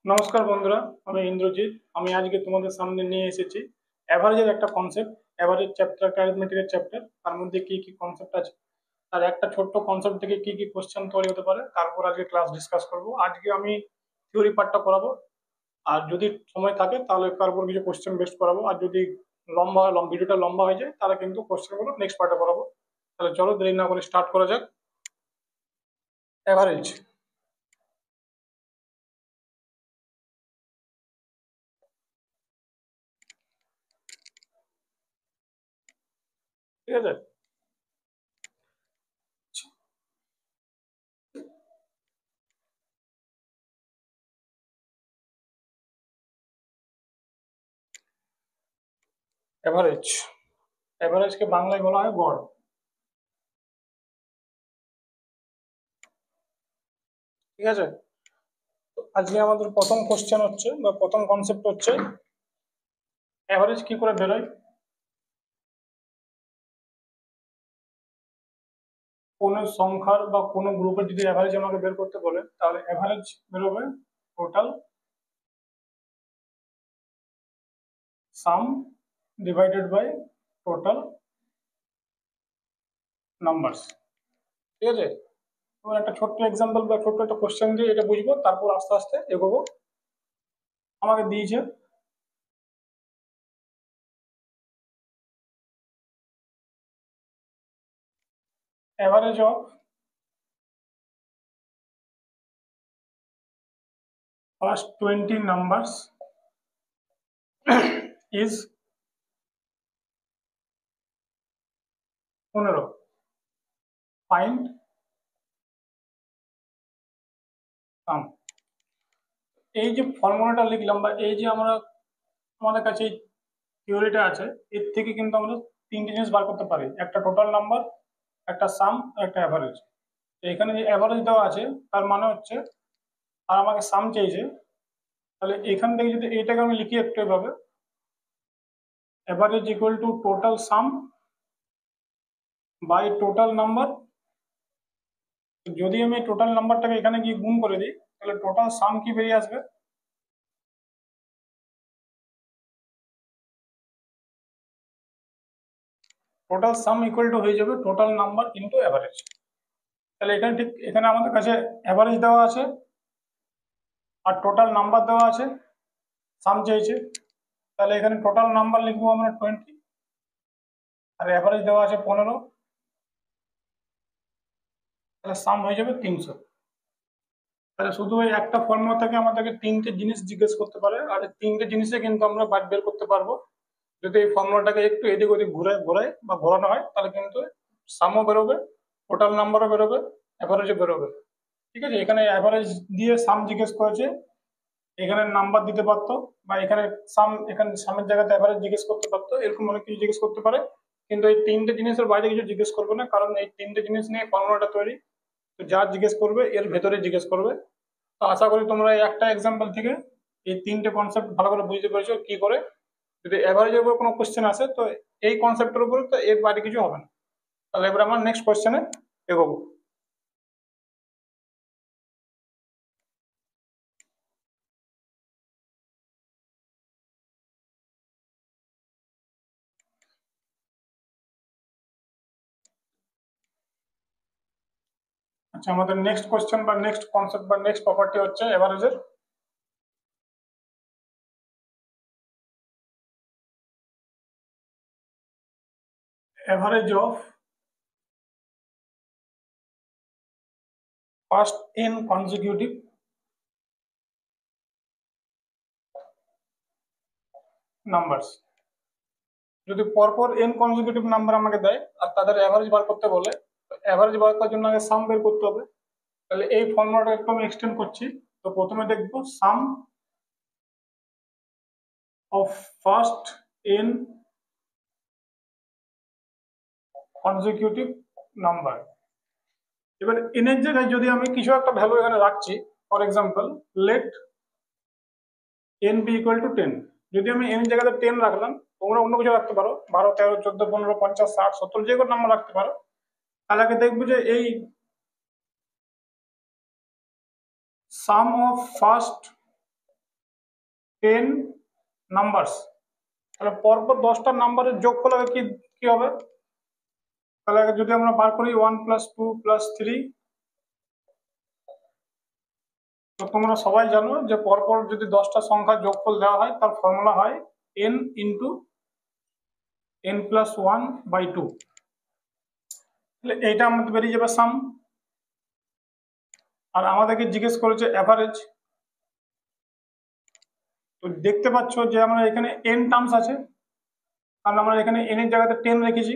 নমস্কার বন্ধুরা, আমি ইন্দ্রজিৎ। আমি আজকে তোমাদের সামনে নিয়ে এসেছি অ্যাভারেজের একটা কনসেপ্ট। অ্যাভারেজ চ্যাপ্টার, অ্যারিথমেটিকের চ্যাপ্টার, তার মধ্যে কি কি কনসেপ্ট আছে, আর একটা ছোট্ট কনসেপ্ট থেকে কি কি কোশ্চেন তৈরি হতে পারে, তারপর আজকে ক্লাস ডিসকাস করব। আজকে আমি থিওরি পার্টটা করাবো, আর যদি সময় থাকে তাহলে তারপর কিছু কোশ্চেন বেস্ট করাবো, আর যদি ভিডিওটা লম্বা হয়ে যায় তাহলে কিন্তু কোশ্চেনগুলো নেক্সট পার্টে করাবো। তাহলে চলো দেরি না করে স্টার্ট করা যাক। অ্যাভারেজ, ঠিক আছে। অ্যাভারেজ, অ্যাভারেজকে বাংলায় বলা হয় গড়। ঠিক আছে, আজকে আমাদের প্রথম কোশ্চেন হচ্ছে বা প্রথম কনসেপ্ট হচ্ছে অ্যাভারেজ কি করে বেরোয়। কোনো সংখ্যার বা কোনো গ্রুপের যদি অ্যাভারেজ আমাকে বের করতে বলে, তাহলে অ্যাভারেজ বেরোবে total sum divided by total numbers. ঠিক আছে, এবার একটা ছোট্ট এক্সাম্পল বা ছোট্ট একটা কোশ্চেন দিয়ে এটা বুঝবো, তারপর আস্তে আস্তে এগোবো। আমাকে দিয়েছে average of first 20 numbers is 15। Find সাম। এই যে ফর্মুলাটা লিখলাম, বা এই যে আমরা আমাদের কাছে এই থিওরিটা আছে, এর থেকে কিন্তু আমরা তিনটে জিনিস বার করতে পারি: একটা টোটাল নাম্বার, একটা সাম, একটা অ্যাভারেজ। তো এখানে যে অ্যাভারেজ দেওয়া আছে তার মানে হচ্ছে, আর আমাকে সাম চাইছে, তাহলে এখান থেকে যদি এইটাকে আমি লিখি একটু এভাবে, average equal to total sum by total number. যদি আমি টোটাল নাম্বারটাকে এখানে গিয়ে গুণ করে দিই, তাহলে টোটাল সাম কি বেরিয়ে আসবে? টোটাল সাম ইকুয়াল টু হয়ে যাবে টোটাল নাম্বার ইন্টু অ্যাভারেজ। তাহলে এখানে ঠিক এখানে আমাদের কাছে অ্যাভারেজ দেওয়া আছে আর টোটাল নাম্বার দেওয়া আছে, সাম চাইছে। তাহলে এখানে টোটাল নাম্বার লিখবো আমরা 20, আর অ্যাভারেজ দেওয়া আছে 15। তাহলে সাম হয়ে যাবে 300। তাহলে শুধু ওই একটা ফর্মুলা থেকে আমাদেরকে তিনটে জিনিস জিজ্ঞেস করতে পারে, আর এই তিনটে জিনিসে কিন্তু আমরা বাদ বের করতে পারবো। যদি এই ফর্মুলাটাকে একটু এদিক ওদিক ঘুরে ঘোরাই বা ঘোরানো হয়, তাহলে কিন্তু সামও বেরোবে, টোটাল নাম্বারও বেরোবে, অ্যাভারেজও বেরোবে। ঠিক আছে, এখানে অ্যাভারেজ দিয়ে সাম জিজ্ঞেস করেছে, এখানে নাম্বার দিতে পারতো, বা এখানে সাম, এখানে সামের জায়গাতে অ্যাভারেজ জিজ্ঞেস করতে পারতো, এরকম অনেক কিছু জিজ্ঞেস করতে পারে। কিন্তু এই তিনটে জিনিসের বাইরে কিছু জিজ্ঞেস করবে না, কারণ এই তিনটে জিনিস নিয়ে ফর্মুলাটা তৈরি। তো যা জিজ্ঞেস করবে এর ভেতরে জিজ্ঞেস করবে। তো আশা করি তোমরা এই একটা এক্সাম্পল থেকে এই তিনটে কনসেপ্ট ভালো করে বুঝতে পেরেছো কি করে। যদি অ্যাভারেজের উপর কোনো কোশ্চেন আসে, তো এই কনসেপ্টের উপরে, তো এর বাইরে কিছু হবে না। তাহলে এবার আমরা নেক্সট কোশ্চেনে এগোবো। আচ্ছা, আমাদের নেক্সট কোশ্চেন বা নেক্সট কনসেপ্ট বা নেক্সট প্রপার্টি হচ্ছে এভারেজের। Average of first n consecutive numbers. যদি পরপর n কনজিকিউটিভ নাম্বার আমাকে দেয় আর তাদের অ্যাভারেজ বার করতে বলে, অ্যাভারেজ বার করার জন্য আগে সাম বের করতে হবে। তাহলে এই ফর্মুলাটা একটু আমি এক্সটেন্ড করছি। তো প্রথমে দেখবো sum of first n consecutive number. এবার n এর জায়গায় যদি আমি কিছু একটা ভ্যালু এখানে রাখছি, for example let n be equal to 10। যদি আমি n এর জায়গাতে 10 রাখলাম, তোমরা অন্য কিছু রাখতে পারো, 12, 13, 14, 15, 50, 60, 70, যে কোনো নাম্বার রাখতে পারো। তাহলে আগে দেখবো যে এই সাম অফ ফার্স্ট 10 নাম্বারস, তাহলে পরপর 10টা নাম্বারের যোগফল হবে কি কি হবে? তাহলে যদি আমরা বার করি 1 + 2 + 3, তো তোমরা সবাই জানো যে পরপর যদি 10টা সংখ্যার যোগফল দেওয়া হয় তার ফর্মুলা হয় n × n + 1/2। তাহলে এইটা আমাদের বেরিয়ে যাবে সাম। আর আমাদেরকে জিজ্ঞেস করেছে অ্যাভারেজ। তো দেখতে পাচ্ছ যে আমরা এখানে n টার্মস আছে, কারণ আমরা এখানে n এর জায়গাতে 10 রেখেছি।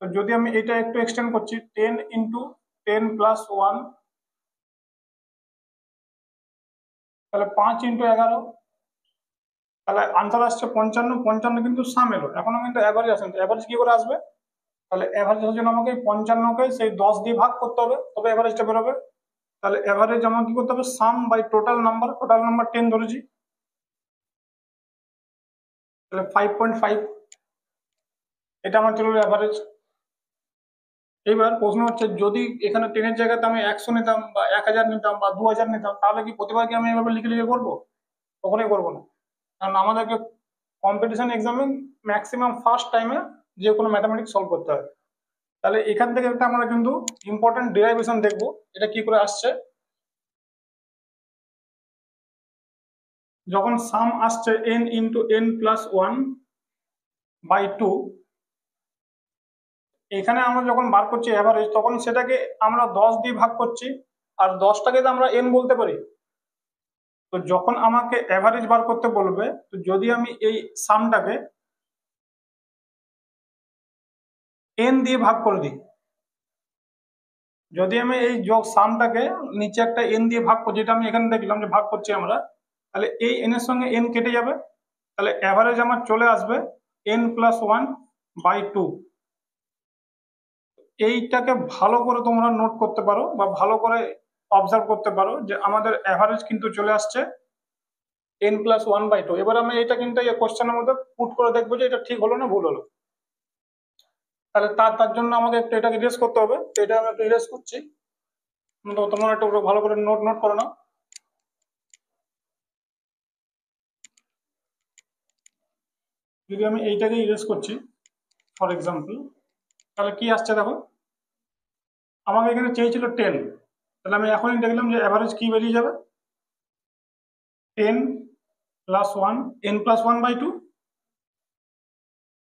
তো যদি আমি এটা একটু এক্সটেন্ড করছি 10 × 10 + 1, তাহলে 5 × 11, তাহলে আনসার আসছে 55। 55 কিন্তু সাম এলো, এখনো কিন্তু অ্যাভারেজ আসেনি। অ্যাভারেজ কি করে আসবে? তাহলে অ্যাভারেজ আসার জন্য আমাকে 55কে সেই 10 দিয়ে ভাগ করতে হবে, তবে অ্যাভারেজটা বেরোবে। তাহলে অ্যাভারেজ আমাকে কি করতে হবে? Sum by total number, total number 10 ধরেছি, তাহলে 5.5, এটা আমার চলে অ্যাভারেজ। এবার প্রশ্ন হচ্ছে যদি এখানে 10 এর জায়গাতে আমি 100 নিতাম বা 1000 নিতাম বা 2000 নিতাম, তাহলে কি প্রতিবার কি আমি এভাবে লিখে লিখে করবো? কখনোই করবো না। কারণ আমাদেরকে কম্পিটিশন এক্সামে ম্যাক্সিমাম ফার্স্ট টাইমে যে কোনো ম্যাথামেটিক্স সলভ করতে হয়। তাহলে এখান থেকে একটা আমরা কিন্তু ইম্পর্টেন্ট ডেরিভেশন দেখবো, এটা কি করে আসছে। যখন সাম আসছে n × n + 1/2, এখানে আমরা যখন বার করছি অ্যাভারেজ, তখন সেটাকে আমরা 10 দিয়ে ভাগ করছি, আর 10টাকে তো আমরা n বলতে পারি। তো যখন আমাকে অ্যাভারেজ বার করতে বলবে, তো যদি আমি এই সামটাকে n দিয়ে ভাগ করে দিই, যদি আমি এই যোগ সামটাকে নিচে একটা n দিয়ে ভাগ করছি, যেটা আমি এখানে দেখলাম যে ভাগ করছি আমরা, তাহলে এই n এর সঙ্গে n কেটে যাবে, তাহলে অ্যাভারেজ আমার চলে আসবে n + 1/2। এইটাকে ভালো করে তোমরা নোট করতে পারো বা ভালো করে অবজার্ভ করতে পারো যে আমাদের অ্যাভারেজ কিন্তু চলে আসছে n + 1/2। এবার আমি এটা কিন্তু এই কোশ্চেনের মধ্যে পুট করে দেখবো যে এটা ঠিক হলো না ভুল হলো। তাহলে তার জন্য আমাকে একটু এটাকে ইরেজ করতে হবে। তো এটা আমি একটু ইরেজ করছি, তো তোমরা একটু ভালো করে নোট করে নাও। যদি আমি এইটাকে ইরেজ করছি ফর এক্সাম্পল, তাহলে কি আসছে দেখো, আমাকে এখানে চেয়েছিল 10, তাহলে আমি এখনই দেখলাম যে অ্যাভারেজ কি বেরিয়ে যাবে, 10 + 1, n + 1/2,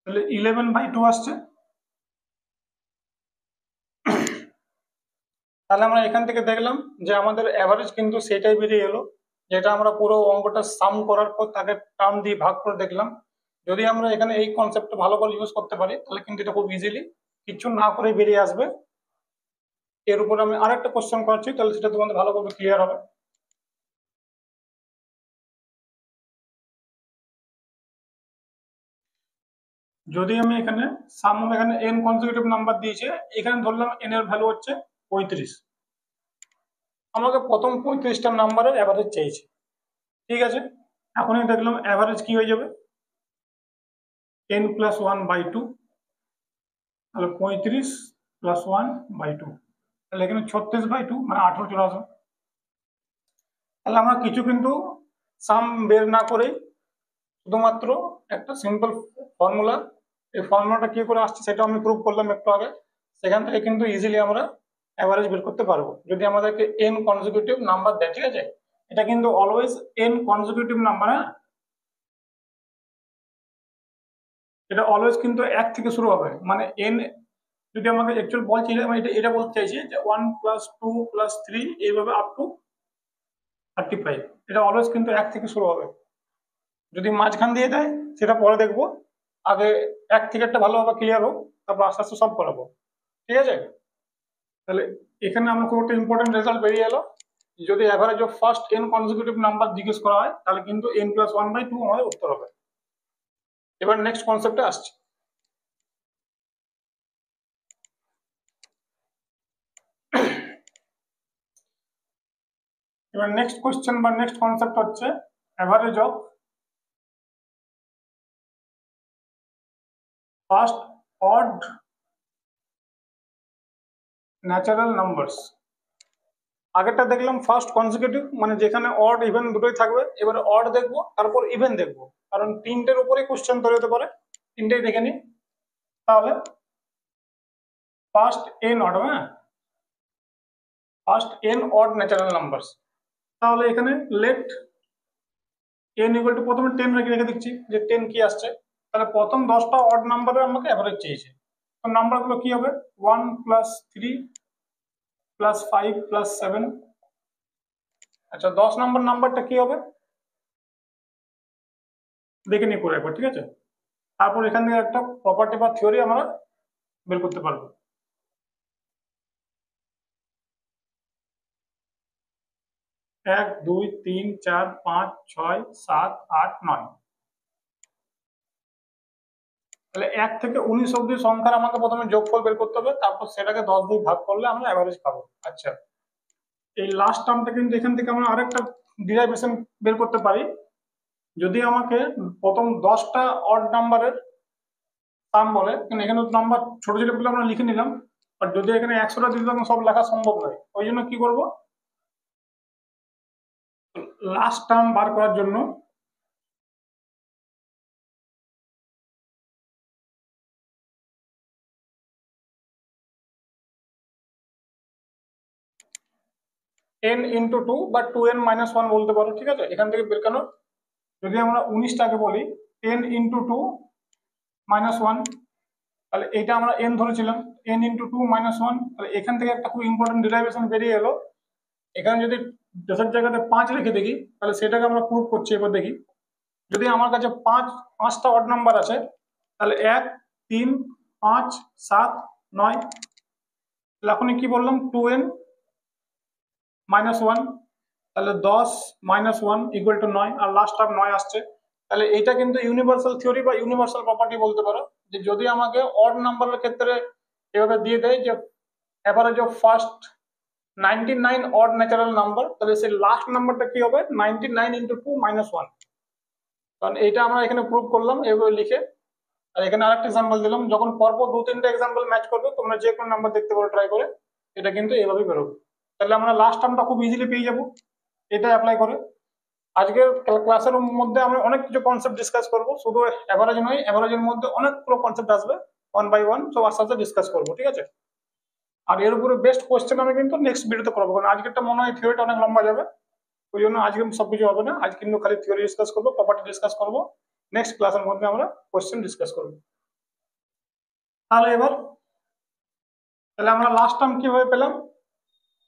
তাহলে 11/2 আসছে। তাহলে আমরা এখান থেকে দেখলাম যে আমাদের অ্যাভারেজ কিন্তু সেটাই বেরিয়ে এলো, যেটা আমরা পুরো অঙ্কটা সাম করার পর তাকে টার্ম দিয়ে ভাগ করে দেখলাম। যদি আমরা এখানে এই কনসেপ্টটা ভালো করে ইউজ করতে পারি, তাহলে কিন্তু এটা খুব ইজিলি কিছু না করে বেরিয়ে আসবে। এর উপর আমি আরেকটা কোশ্চেন করছি, তাহলে সেটা তোমাদের ভালো করে ক্লিয়ার হবে। যদি আমি এখানে সাম, এখানে n কনসিকিউটিভ নাম্বার দিয়েছে, এখানে ধরলাম n এর ভ্যালু হচ্ছে 35, আমাকে প্রথম 35টা নাম্বারের অ্যাভারেজ চাইছে। ঠিক আছে, এখনই দেখলাম অ্যাভারেজ কি হয়ে যাবে, n + 1/2, তাহলে 35 + 1/2, তাহলে এখানে 36/2 মানে 18 চলে আসবে। তাহলে আমরা কিছু কিন্তু সাম বের না করে শুধুমাত্র একটা সিম্পল ফর্মুলা, এই ফর্মুলাটা কি করে আসছে সেটা আমি প্রুভ করলাম একটু আগে, সেখান থেকে কিন্তু ইজিলি আমরা অ্যাভারেজ বের করতে পারবো যদি আমাদেরকে n কনজিকিউটিভ নাম্বার দেয়। ঠিক আছে, এটা কিন্তু অলওয়েজ n কনজিকিউটিভ নাম্বার। হ্যাঁ, এটা অলওয়েজ কিন্তু 1 থেকে শুরু হবে, মানে n যদি আমাকে অ্যাকচুয়াল বলছি, আমি এটা বলতে চাইছি যে 1 + 2 + 3 এইভাবে আপ টু 35, এটা অলওয়েজ কিন্তু 1 থেকে শুরু হবে। যদি মাঝখান দিয়ে দেয় সেটা পরে দেখবো, আগে 1 থেকে একটা ভালোভাবে ক্লিয়ার হোক, তারপর আস্তে আস্তে সব করাবো। ঠিক আছে, তাহলে এখানে আমার খুব একটা ইম্পর্টেন্ট রেজাল্ট বেরিয়ে এলো, যদি average of first n consecutive number জিজ্ঞেস করা হয়, তাহলে কিন্তু n + 1/2 আমাদের উত্তর হবে। এবার নেক্সট কনসেপ্টে আসছে। এবার নেক্সট কোশ্চেন বা নেক্সট কনসেপ্ট হচ্ছে average of first odd natural numbers. আগেরটা দেখলাম ফার্স্ট কনজিকিউটিভ, মানে যেখানে অড ইভেন দুটোই থাকবে। এবারে অড দেখবো, তারপর ইভেন দেখবো, কারণ তিনটের উপরেই কোশ্চেন তৈরি হতে পারে। তিনটেই দেখে নি তাহলে। ফার্স্ট এন অড, হ্যাঁ, first N odd natural numbers. তাহলে এখানে লেট এন ইকুয়াল টু, প্রথমে 10 রেখে রেখে দিচ্ছি যে 10 কি আসছে। তাহলে প্রথম 10টা অড নাম্বারের আমাকে অ্যাভারেজ চেয়েছে। তো নাম্বারগুলো কি হবে? 1 প্লাস 3 প্লাস 5 প্লাস 7। আচ্ছা 10 নম্বর নাম্বারটা কি হবে দেখে নিই করে একবার, ঠিক আছে? তারপর এখান থেকে একটা প্রপার্টি বা থিওরি আমরা বের করতে পারবো। 1 2 3 4 5 6 7 8 9। তাহলে 1 থেকে 19 অব্দি সংখ্যার আমাকে প্রথমে যোগফল বের করতে হবে, তারপর সেটাকে 10 দিয়ে ভাগ করলে আমরা অ্যাভারেজ পাবো। আচ্ছা, এই লাস্ট টার্মটা কিন্তু এখান থেকে আমরা আরেকটা ডিরাইভেশন বের করতে পারি। যদি আমাকে প্রথম 10টা অড নাম্বারের সাম বলে, কিন্তু এখানে নাম্বার ছোট ছোট গুলো আমরা লিখে নিলাম, আর যদি এখানে 100টা দিতে তখন সব লেখা সম্ভব নয়। ওই জন্য কি করব, লাস্ট টার্ম বার করার জন্য n ইন্টু 2 বা 2n-1 বলতে পারো, ঠিক আছে? এখান থেকে বের কেন, যদি আমরা 19টাকে বলি 10 ইন্টু 2 -1, তাহলে এটা আমরা n ধরেছিলাম, n ইন্টু 2 -1। তাহলে এখান থেকে একটা খুব ইম্পর্টেন্ট ডিরাইভেশন বেরিয়ে এলো। এখানে যদি 10-এর জায়গাতে 5 রেখে দেখি, তাহলে সেটাকে আমরা প্রুভ করছি। এবার দেখি, যদি আমার কাছে 5টা অড নাম্বার আছে, তাহলে 1 3 5 7 9। তাহলে এখনই কি বললাম, 2n-1, তাহলে 10-1 ইকুয়াল টু 9, আর লাস্ট টার্ম 9 আসছে। তাহলে এটা কিন্তু ইউনিভার্সাল থিওরি বা ইউনিভার্সাল প্রপার্টি বলতে পারো, যে যদি আমাকে অড নাম্বারের ক্ষেত্রে এভাবে দিয়ে দেয় যে average of first 99 odd natural number, তাহলে সেই লাস্ট নাম্বারটা কি হবে, 99 ইন্টু 2 -1। কারণ এইটা আমরা এখানে প্রুভ করলাম এভাবে লিখে। আর এখানে আরেকটা এক্সাম্পল দিলাম, যখন পরপর 2-3টে এক্সাম্পল ম্যাচ করবে, তোমরা যে কোনো নাম্বার দেখতে পারো ট্রাই করে, এটা কিন্তু এভাবেই বেরোবে। তাহলে আমরা লাস্ট টার্মটা খুব ইজিলি পেয়ে যাবো এটা অ্যাপ্লাই করে। আজকের ক্লাসের মধ্যে আমরা অনেক কিছু কনসেপ্ট ডিসকাস করব, শুধু অ্যাভারেজ নয়, অ্যাভারেজের মধ্যে অনেকগুলো কনসেপ্ট আসবে, 1 বাই 1 সব আস্তে আস্তে ডিসকাস করবো, ঠিক আছে? আর এর উপরে বেস্ট কোশ্চেন আমি কিন্তু নেক্সট ভিডিওতে করবো, কারণ আজকেরটা মনে হয় থিওরিটা অনেক লম্বা যাবে। ওই জন্য আজকে সবকিছু হবে না, আজ কিন্তু খালি থিওরি ডিসকাস করবো, প্রপার্টি ডিসকাস করবো। নেক্সট ক্লাসের মধ্যে আমরা কোশ্চেন ডিসকাস করবো। তাহলে এবার, তাহলে আমরা লাস্ট টার্ম কিভাবে পেলাম,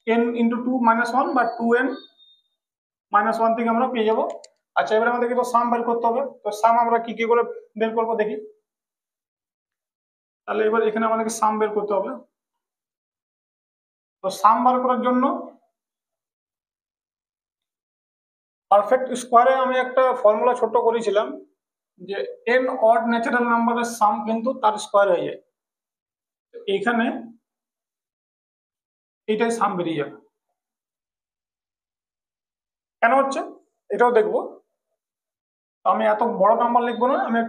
n ইন্টু 2 -1 বা 2n-1 থেকে আমরা পেয়ে যাবো। আচ্ছা, এবার আমাদেরকে তো সাম বের করতে হবে। তো সাম আমরা কি কি করে বের করবো দেখি। তাহলে এবার এখানে আমাদেরকে সাম বের করতে হবে। তো সাম বার করার জন্য পারফেক্ট স্কোয়ারে আমি একটা ফর্মুলা ছোট করেছিলাম, যে n অড ন্যাচারাল নাম্বারের সাম কিন্তু তার স্কোয়ার হয়ে যায়। এখানে এইটাই সাম বেরিয়ে যাবে। কেন হচ্ছে এটাও দেখবো। আমি এত বড় নাম্বার লিখবো না, আমি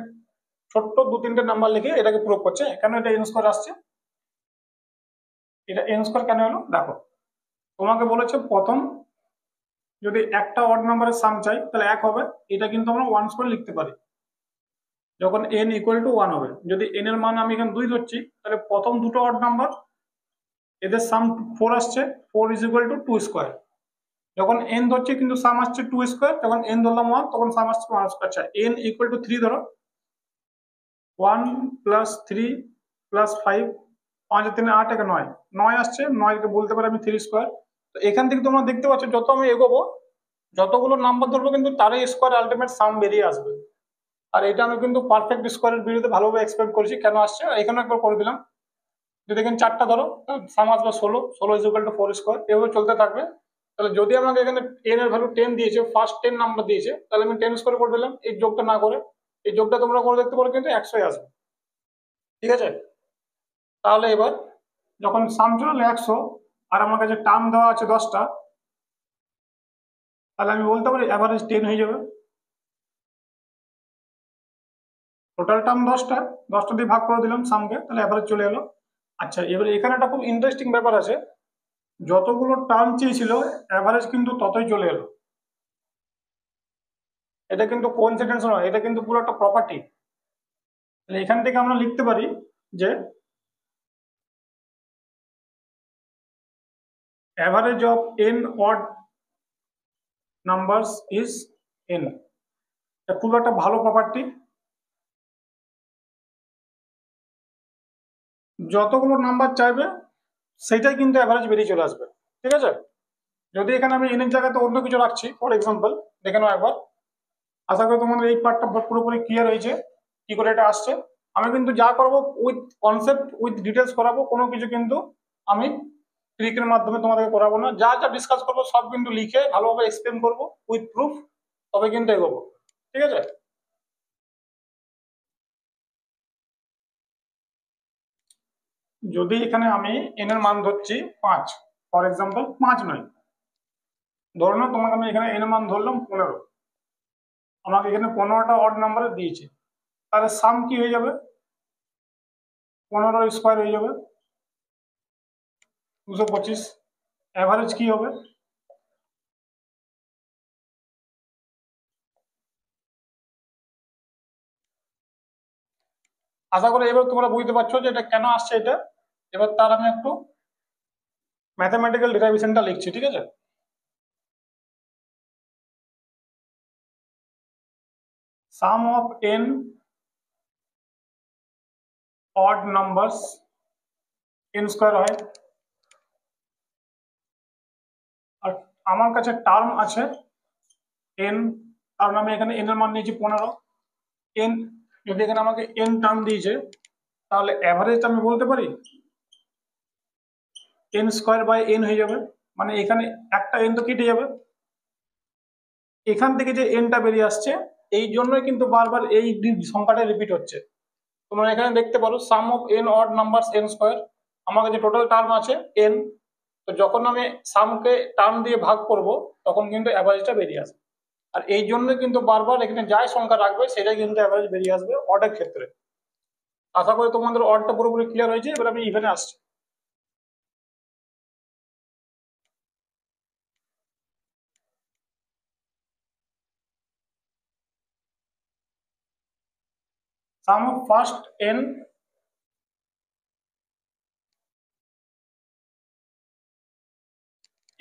ছোট্ট 2-3টে নাম্বার লিখে এটাকে প্রুভ করছে। কেন এটা n স্কোয়ার আসছে, এটা n স্কোয়ার কেন হলো দেখো। তোমাকে বলেছে প্রথম যদি একটা অড নাম্বারের সাম চাই, তাহলে 1 হবে। এটা কিন্তু আমরা 1 স্কোয়ার লিখতে পারি যখন n ইকুয়াল টু 1 হবে। যদি n এর মান আমি এখানে 2 ধরছি, তাহলে প্রথম দুটো অড নাম্বার এদের সাম 4 আসছে, 4 ইজ ইকুয়াল টু 2 স্কোয়ার। যখন n ধরছি কিন্তু সাম আসছে 2 স্কোয়ার, যখন n ধরলাম 1 তখন সাম আসছে 1 স্কোয়ার। আচ্ছা, n ইকুয়াল টু 3 ধরো, 1 প্লাস 3 প্লাস 5, 5 আর 3 8, 1 9, 9 আসছে। 9 কে বলতে পারি আমি 3 স্কোয়ার। তো এখান থেকে তোমরা দেখতে পাচ্ছ যত আমি এগোবো, যতগুলো নাম্বার ধরবো কিন্তু তারই স্কোয়ার আলটিমেট সাম বেরিয়ে আসবে। আর এটা আমি কিন্তু পারফেক্ট স্কোয়ারের ভিডিওতে ভালোভাবে এক্সপ্লেন করেছি কেন আসছে, এখানে একবার করে দিলাম। যদি এখানে 4টা ধরো, সাম আসবে 16, 16 ইজ ইকুয়াল টু 4 স্কোয়ার। এভাবে চলতে থাকবে। তাহলে যদি আমাকে এখানে n এর ভ্যালু 10 দিয়েছে, ফার্স্ট 10 নাম্বার দিয়েছে, তাহলে আমি 10 স্কোয়ার করে দিলাম। এই যোগটা না করে, এই যোগটা তোমরা করে দেখতে পারো, কিন্তু 100 আসবে, ঠিক আছে? তাহলে এবার যখন সাম চলে 100 আর আমার কাছে টার্ম দেওয়া আছে 10টা, তাহলে আমি বলতে পারি অ্যাভারেজ 10 হয়ে যাবে। টোটাল টার্ম 10টা, 10টা দিয়ে ভাগ করে দিলাম সামকে, তাহলে অ্যাভারেজ চলে এলো। আচ্ছা, এবার এখানে একটা খুব ইন্টারেস্টিং ব্যাপার আছে, যতগুলো টার্ম চেয়েছিল অ্যাভারেজ কিন্তু ততই চলে এলো। এটা কিন্তু কোইন্সিডেন্স নয়, এটা কিন্তু পুরো একটা প্রপার্টি। এখান থেকে আমরা লিখতে পারি যে average of n odd numbers is n। এটা খুব একটা ভালো প্রপার্টি। যতগুলো নাম্বার চাইবে সেটাই কিন্তু অ্যাভারেজ বেরিয়ে চলে আসবে, ঠিক আছে। যদি এখানে আমি n এর জায়গাতে অন্য কিছু রাখছি, ফর এক্সাম্পল দেখে নাও একবার। আশা করি তোমাদের এই পার্টটা পুরোপুরি ক্লিয়ার হয়েছে কি করে এটা আসছে। আমি কিন্তু যা করবো উইথ কনসেপ্ট উইথ ডিটেলস করাবো, কোনো কিছু কিন্তু আমি ট্রিকের মাধ্যমে তোমাদেরকে করাবো না। যা যা ডিসকাস করবো সব কিন্তু লিখে ভালোভাবে এক্সপ্লেন করবো উইথ প্রুফ, তবে কিন্তু এগোবো, ঠিক আছে। যদি এখানে আমি এন এর মান ধরছি 5, ফর এক্সাম্পল 5 নয়, ধরো না তোমাকে আমি এখানে এন এর মান ধরলাম 15, আমাকে এখানে 15টা অড নাম্বার দিয়েছে, তাহলে সাম কি হয়ে যাবে? 15 স্কোয়ার হয়ে যাবে 225। অ্যাভারেজ কি হবে? আশা করি এবার তোমরা বুঝতে পারছো যে এটা কেন আসছে এটা। এবার তার আমি একটু ম্যাথমেটিক্যাল ডেরিভেশনটা লিখছি, ঠিক আছে। Sum of n odd numbers n square হয়, আর আমার কাছে টার্ম আছে n, কারণ আমি এখানে n এর মান নিয়েছি 15। n যদি এখানে আমাকে n টার্ম দিয়েছে, তাহলে অ্যাভারেজ আমি বলতে পারি n স্কোয়ার বাই n হয়ে যাবে। মানে এখানে একটা n তো কেটে যাবে, এখান থেকে যে nটা বেরিয়ে আসছে এই জন্যই কিন্তু বারবার এই সংখ্যাটা রিপিট হচ্ছে। তোমরা এখানে দেখতে পারো sum of n odd numbers n square, আমার কাছে টোটাল টার্ম আছে n, তো যখন আমি সামকে টার্ম দিয়ে ভাগ করব তখন কিন্তু অ্যাভারেজটা বেরিয়ে আসবে। আর এই জন্য কিন্তু বারবার এখানে যাই সংখ্যা রাখবে সেটাই কিন্তু অ্যাভারেজ বেরিয়ে আসবে অডের ক্ষেত্রে। আশা করি তোমাদের অডটা পুরোপুরি ক্লিয়ার হয়েছে। এবার আমি ইভেনে আসছি। Sum of first n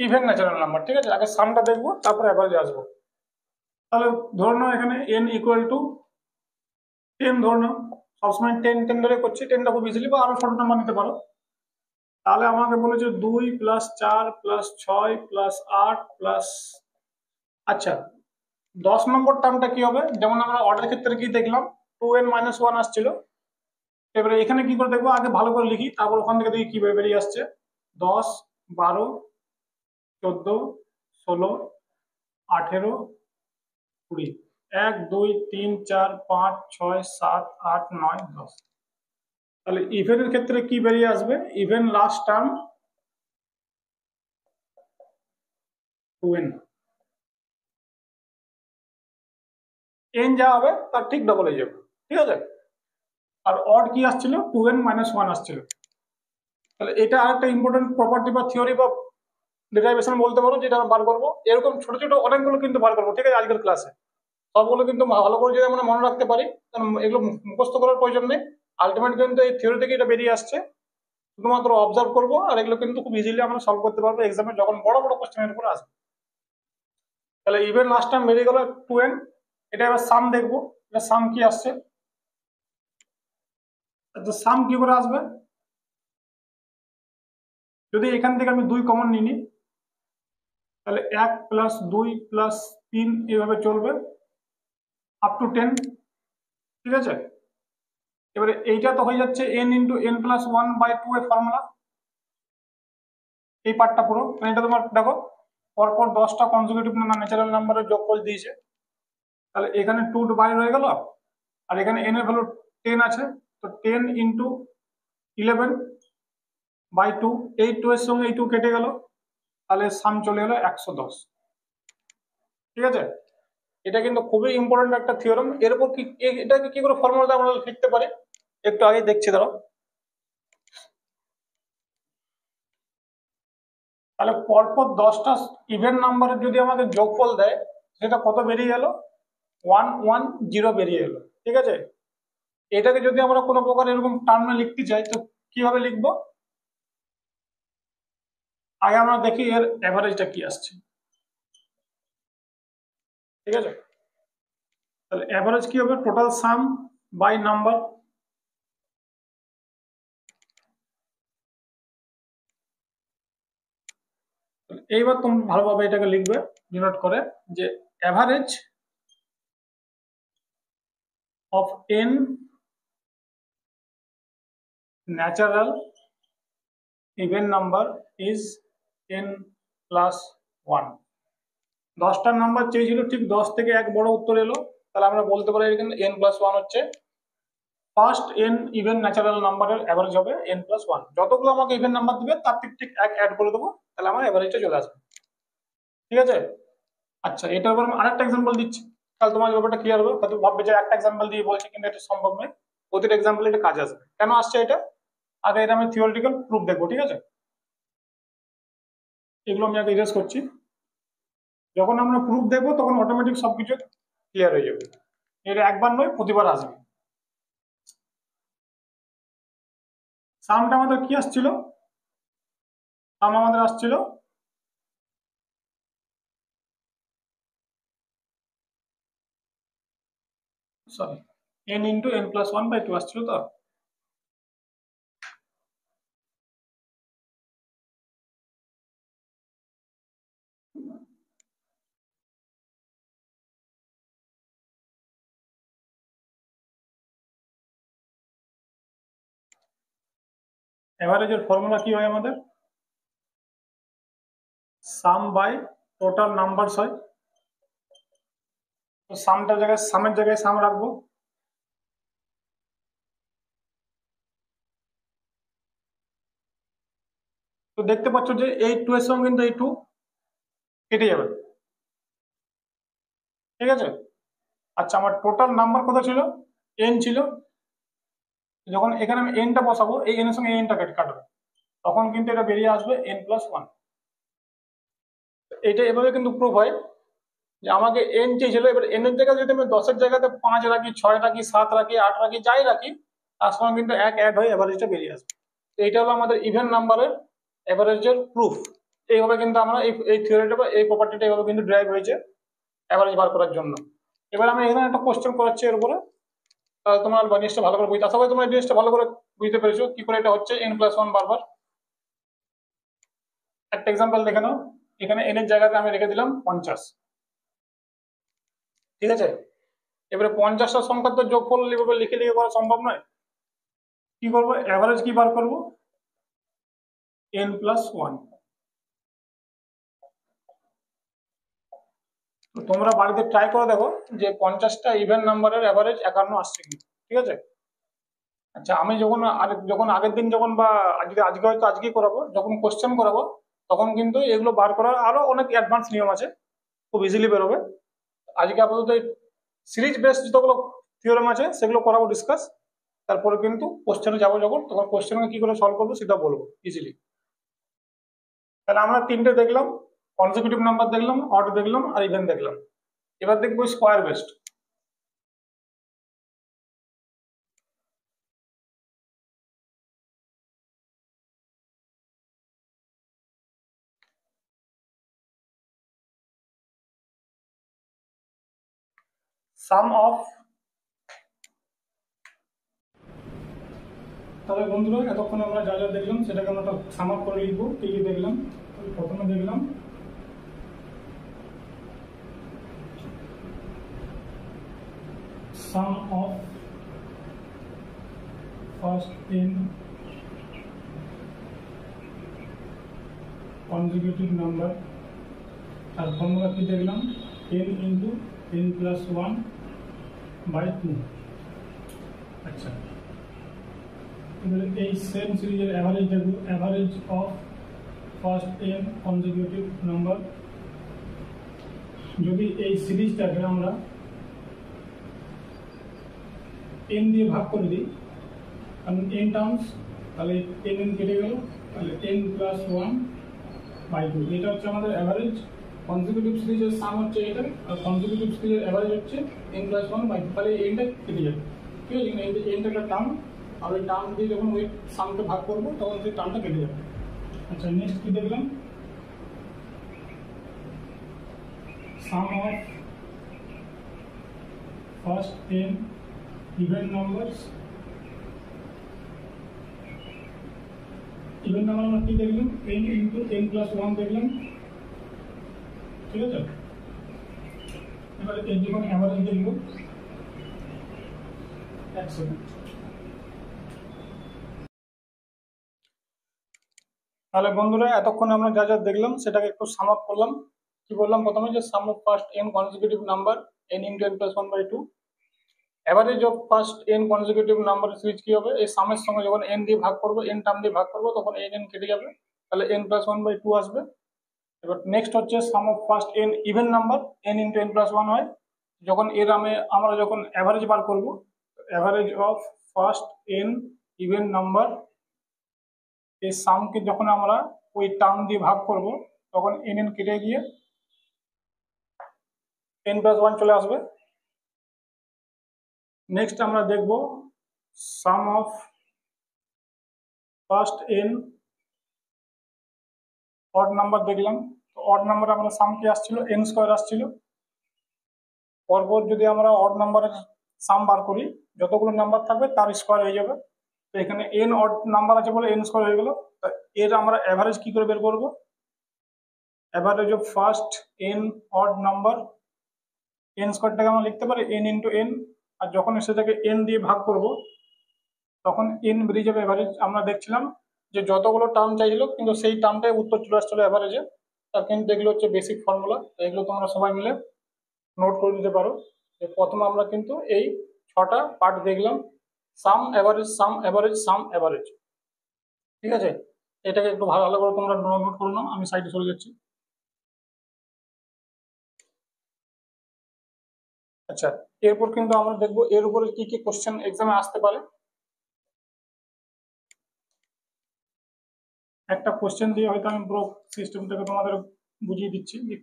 even natural number, ঠিক আছে। আগে সামটা দেখবো তারপর অ্যাভারেজে আসবো। তাহলে ধরে নাও এখানে n ইকুয়াল টু 10, ধরে নাও সবসময় 10 10 ধরে করছি, 10টা খুব ইজিলি, বা আরো ছোট নাম্বার নিতে পারো। তাহলে আমাকে বলেছে 2 প্লাস 4 প্লাস 6 প্লাস 8 প্লাস, আচ্ছা 10 নম্বর টার্মটা কি হবে? যেমন আমরা অর্ডার ক্ষেত্রে কি দেখলাম 2n-1 আসছিল, এবারে এখানে কি করে দেখবো? আগে ভালো করে লিখি, তারপর ওখান থেকে দেখি কি বেরিয়ে আসছে। 10, 12, 14, 16, 18, 20, 1 2 3 4 5 6 7 8 9 10। তাহলে ইভেনের ক্ষেত্রে কি বেরিয়ে আসবে? Even last term 2n, n যা হবে তার ঠিক ডবল হয়ে যাবে, ঠিক আছে। আর অড কি আসছিল? 2n-1 আসছিল। তাহলে এটা আরেকটা ইম্পর্টেন্ট প্রপার্টি বা থিওরি বা ডেরিভেশন বলতে পারো, যেটা আমরা বার করবো। এরকম ছোট ছোট অনেকগুলো কিন্তু বার করবো, ঠিক আছে, আজকের ক্লাসে। সবগুলো কিন্তু ভালো করে যদি আমরা মনে রাখতে পারি, কারণ এগুলো মুখস্থ করার প্রয়োজন নেই। আলটিমেট কিন্তু এই থিওরি থেকে এটা বেরিয়ে আসছে, শুধুমাত্র অবজার্ভ করবো, আর এগুলো কিন্তু খুব ইজিলি আমরা সলভ করতে পারবো এক্সামে যখন বড় বড় কোশ্চেনের উপরে আসবে। তাহলে ইভেন লাস্ট টাইম বেরিয়ে গেল 2n। এটা এবার সাম দেখবো, এটা সাম কি আসছে। সাম কি করে আসবে? যদি এখান থেকে আমি 2 কমন নিই, তাহলে 1 প্লাস 2 প্লাস 3 এইভাবে চলবে আপ টু 10, ঠিক আছে। এবারে এইটা তো হয়ে যাচ্ছে n×n+1/2 এর ফর্মুলা, এই পার্টটা পুরো। মানে এটা তোমার দেখো পরপর 10টা কনজিকিউটিভ ন্যাচারাল নাম্বারের যোগফল দিয়েছে, তাহলে এখানে 2 বাইরে রয়ে গেল, আর এখানে n এর ভ্যালু 10 আছে, তো 10×11/2, এই 2 এর সঙ্গে এই 2 কেটে গেল, তাহলে সাম চলে এলো 110, ঠিক আছে। এটা কিন্তু খুবই ইম্পর্টেন্ট একটা থিওরেম। এর উপর কি এটাকে কি করে ফর্মুলাটা আমরা লিখতে পারি একটু আগে দেখছি, ধরো তাহলে পরপর 10টা ইভেন নাম্বারের যদি আমাকে যোগফল দেয় সেটা কত বেরিয়ে গেল? 110 বেরিয়ে এলো। ঠিক আছে, এটাকে যদি আমরা কোনো প্রকার এরকম টার্মে লিখতে চাই তো কিভাবে লিখবো? আগে আমরা দেখি এর অ্যাভারেজটা কি আসছে। ঠিক আছে, তাহলে অ্যাভারেজ কি হবে? Total sum by number. এইবার তুমি ভালোভাবে এটাকে লিখবে ডিনোট করে যে average of n natural even number is n plus 1। 10টার নাম্বার চেয়েছিল, ঠিক 10 থেকে 1 বড় উত্তর এলো, তাহলে আমরা বলতে পারি এখানে n প্লাস 1 হচ্ছে ফার্স্ট n ইভেন ন্যাচারাল নাম্বারের অ্যাভারেজ হবে n প্লাস 1। যতগুলো আমাকে ইভেন নাম্বার দিবে তার ঠিক ঠিক 1 অ্যাড করে দেবো, তাহলে আমার অ্যাভারেজটা চলে আসবে। ঠিক আছে, আচ্ছা এটার উপর আমি আরেকটা এক্সাম্পল দিচ্ছি, তাহলে তোমার ব্যাপারটা ক্লিয়ার হবে। হয়তো ভাববে যে একটা এক্সাম্পল দিয়ে বলছি, কিন্তু এটা সম্ভব নয়, প্রতিটা এক্সাম্পল এটা কাজে আসবে। কেন আসছে এটা? আগে এটা আমি থিওরিটিক্যাল প্রুফ দেখবো। ঠিক আছে, এগুলো আমি আগে ইরেজ করছি। যখন আমরা প্রুফ দেখবো তখন অটোমেটিক সবকিছু ক্লিয়ার হয়ে যাবে। এটা একবার নয়, প্রতিবার আসবে। সামটা আমাদের কি আসছিল? সাম আমাদের আসছিল sorry n into n plus 1/2 আসছিল। তো এভারেজের ফর্মুলা কি হয় আমাদের? সাম বাই টোটাল নাম্বারস হয়। তো সামটার জায়গায় সামের জায়গায় সাম রাখবো। তো দেখতে পাচ্ছ যে এই 2 এর সঙ্গে কিন্তু এই 2 কেটে যাবে। ঠিক আছে, আচ্ছা আমার টোটাল নাম্বার কত ছিল? n ছিল। যখন এখানে আমি n টা বসাবো, এই n এর সঙ্গে n টা কাটবে, তখন কিন্তু এটা বেরিয়ে আসবে n প্লাস 1। এটা এভাবে কিন্তু প্রুফ হয় যে আমাকে n চেয়েছিল, এবার n এর জায়গায় যদি আমি 10-এর জায়গাতে 5 রাখি, 6 রাখি, 7 রাখি, 8 রাখি, যাই রাখি, তার সঙ্গে কিন্তু 1 অ্যাড হয়ে এভারেজটা বেরিয়ে আসবে। তো এটা হলো আমাদের ইভেন নাম্বারের এভারেজের প্রুফ। এইভাবে কিন্তু আমরা এই থিওরিটা বা এই প্রপার্টিটা এইভাবে কিন্তু ড্রাইভ হয়েছে এভারেজ বার করার জন্য। এবার আমি এখানে একটা কোশ্চেন করাচ্ছি এর উপরে, তাহলে তোমরা জিনিসটা ভালো করে বুঝতে, আশা করি তোমরা এই জিনিসটা ভালো করে বুঝতে পেরেছো কি করে এটা হচ্ছে n প্লাস 1 বারবার। একটা এক্সাম্পল দেখে নাও, এখানে n এর জায়গাতে আমি রেখে দিলাম 50। ঠিক আছে, এবারে 50টা সংখ্যার তো যোগফল লিখে লিখে করা সম্ভব নয়। কি করবো? অ্যাভারেজ কি বার করবো? n plus 1। তো তোমরা বাড়িতে ট্রাই করে দেখো যে 50টা ইভেন নাম্বারের অ্যাভারেজ 51 আসছে কি। ঠিক আছে, আচ্ছা আমি যখন আগের দিন যখন বা আজকে হয়তো আজকেই করাবো, যখন কোশ্চেন করাবো তখন কিন্তু এগুলো বার করার আরো অনেক অ্যাডভান্স নিয়ম আছে, খুব ইজিলি বেরোবে। আজকে আপাতত সিরিজ বেসড যতগুলো থিওরেম আছে সেগুলো করাবো ডিসকাস। তারপরে কিন্তু কোশ্চেনে যাবো, যখন তখন কোশ্চেনকে কি করে সলভ করবো সেটা বলবো ইজিলি। তাহলে আমরা তিনটে দেখলাম, কনজিকিউটিভ নাম্বার দেখলাম, অড দেখলাম, আর ইভেন দেখলাম। এবার দেখবো স্কোয়ার বেসড। Some of. তাহলে বন্ধুরা এতক্ষণ আমরা যা যা দেখলাম সেটাকে আমরা সাম আপ করে লিখবো। কি কি দেখলাম? প্রথমে দেখলাম sum of first n consecutive number, R formula কি দেখলাম? n into n plus 1/2। আচ্ছা, এবারে এই সেম সিরিজের অ্যাভারেজ দেখব। Average of first n consecutive number. যদি এই সিরিজটাকে আমরা n দিয়ে ভাগ করে দিই, কারণ n টার্মস, তাহলে n কেটে গেল, তাহলে n প্লাস 1 বাই 2, এটা হচ্ছে আমাদের অ্যাভারেজ। কনজিকিউটিভ সিরিজের সাম হচ্ছে এটা, আর কনজিকিউটিভ সিরিজের অ্যাভারেজ হচ্ছে n+1/2। তাহলে এনটা কেটে যাবে, ঠিক আছে? এনটা একটা টার্ম, আর ওই টার্ম দিয়ে যখন ওই সামকে ভাগ করবো তখন সেই টার্মটা কেটে যাবে। আচ্ছা, নেক্সট কি দেখলাম? Sum of first n even numbers. Even number আমরা কি দেখলাম? n ইন্টু n+1 দেখলাম, ঠিক আছে? এবারে এর যখন অ্যাভারেজ দেখব, এক সেকেন্ড। তাহলে বন্ধুরা, এতক্ষণ আমরা যা যা দেখলাম সেটাকে একটু সাম আপ করলাম। কি বললাম প্রথমে? যে sum of first n consecutive number n into n+1/2। Average of first n consecutive number series কি হবে? এই সামের সঙ্গে যখন n দিয়ে ভাগ করবো, n টার্ম দিয়ে ভাগ করবো, তখন n কেটে যাবে, তাহলে n+1/2 আসবে। এবার নেক্সট হচ্ছে sum of first n even number n into n+1 হয়। যখন এর আমরা যখন অ্যাভারেজ বার করব, average of first n even number, এই সামকে যখন আমরা ওই টার্ম দিয়ে ভাগ করব, তখন n কেটে গিয়ে n+1 চলে আসবে। নেক্সট আমরা দেখব sum of first n odd number দেখলাম। তো অড নাম্বার আমরা সাম কি আসছিল? n² আসছিল। পরপর যদি আমরা অড নাম্বারের সাম বার করি, যতগুলো নাম্বার থাকবে তার স্কোয়ার হয়ে যাবে। তো এখানে n অড নাম্বার আছে বলে n² হয়ে গেল। এর আমরা অ্যাভারেজ কি করে বের করব? Average of first n odd number, n²টাকে আমরা লিখতে পারি n ইন্টু n, আর যখন সেটাকে n দিয়ে ভাগ করব তখন n বেরিয়ে যাবে অ্যাভারেজ। আমরা দেখছিলাম যে যতগুলো টার্ম চাইছিল, কিন্তু সেই টার্মটাই উত্তর চলে আসছিল অ্যাভারেজে। তার কিন্তু এগুলো হচ্ছে বেসিক ফর্মুলা, এগুলো তোমরা সবাই মিলে নোট করে দিতে পারো। যে প্রথমে আমরা কিন্তু এই 6টা পার্ট দেখলাম, সাম, অ্যাভারেজ, সাম, অ্যাভারেজ, সাম, অ্যাভারেজ, ঠিক আছে? এটাকে একটু ভালো ভালো করে তোমরা নোট করে নাও, আমি সাইডে চলে যাচ্ছি। আচ্ছা, এরপর কিন্তু আমরা দেখবো এর উপরে কি কি কোশ্চেন এক্সামে আসতে পারে। একটা কোশ্চেন দিয়ে হয়তো আমি পুরো সিস্টেমটাকে তোমাদের বুঝিয়ে দিচ্ছি যে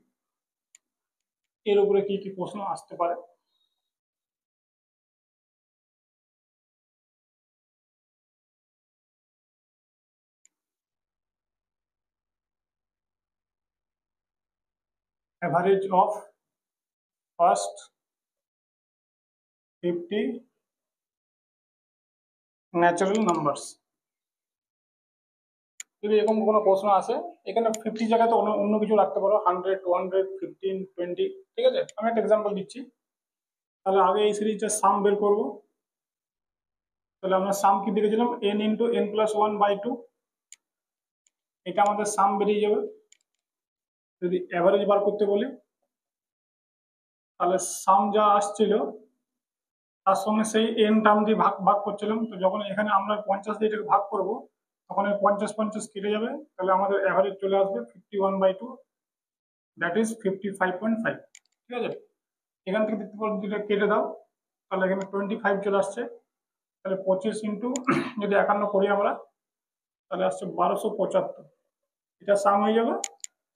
এর উপরে কি কি প্রশ্ন আসতে পারে। Average of first 50 natural numbers. যদি এরকম কোনো প্রশ্ন আসে, এখানে 50 জায়গায় তো অন্য কিছু রাখতে পারো, 100, 200, 15, 20, ঠিক আছে? আমি একটা এক্সাম্পল দিচ্ছি। তাহলে আগে এই সিরিজটা সাম বের করবো। তাহলে আমরা সাম কি দেখেছিলাম? n ইন্টু n+1/2, এটা আমাদের সাম বেরিয়ে যাবে। যদি অ্যাভারেজ বার করতে বলি, তাহলে সাম যা আসছিল তার সঙ্গে সেই n টার্ম দিয়ে ভাগ ভাগ করছিলাম। তো যখন এখানে আমরা 50 দিয়ে এটাকে ভাগ করবো, তখন এই 50 কেটে যাবে, তাহলে আমাদের অ্যাভারেজ চলে আসবে 51/2, দ্যাট ইজ 55.5, ঠিক আছে? এখান থেকে দেখতে পারো যদি কেটে দাও, তাহলে এখানে 25 চলে আসছে। তাহলে 25 ইন্টু যদি 51 করি আমরা, তাহলে আসছে 1275। এটা সাম হয়ে যাবে,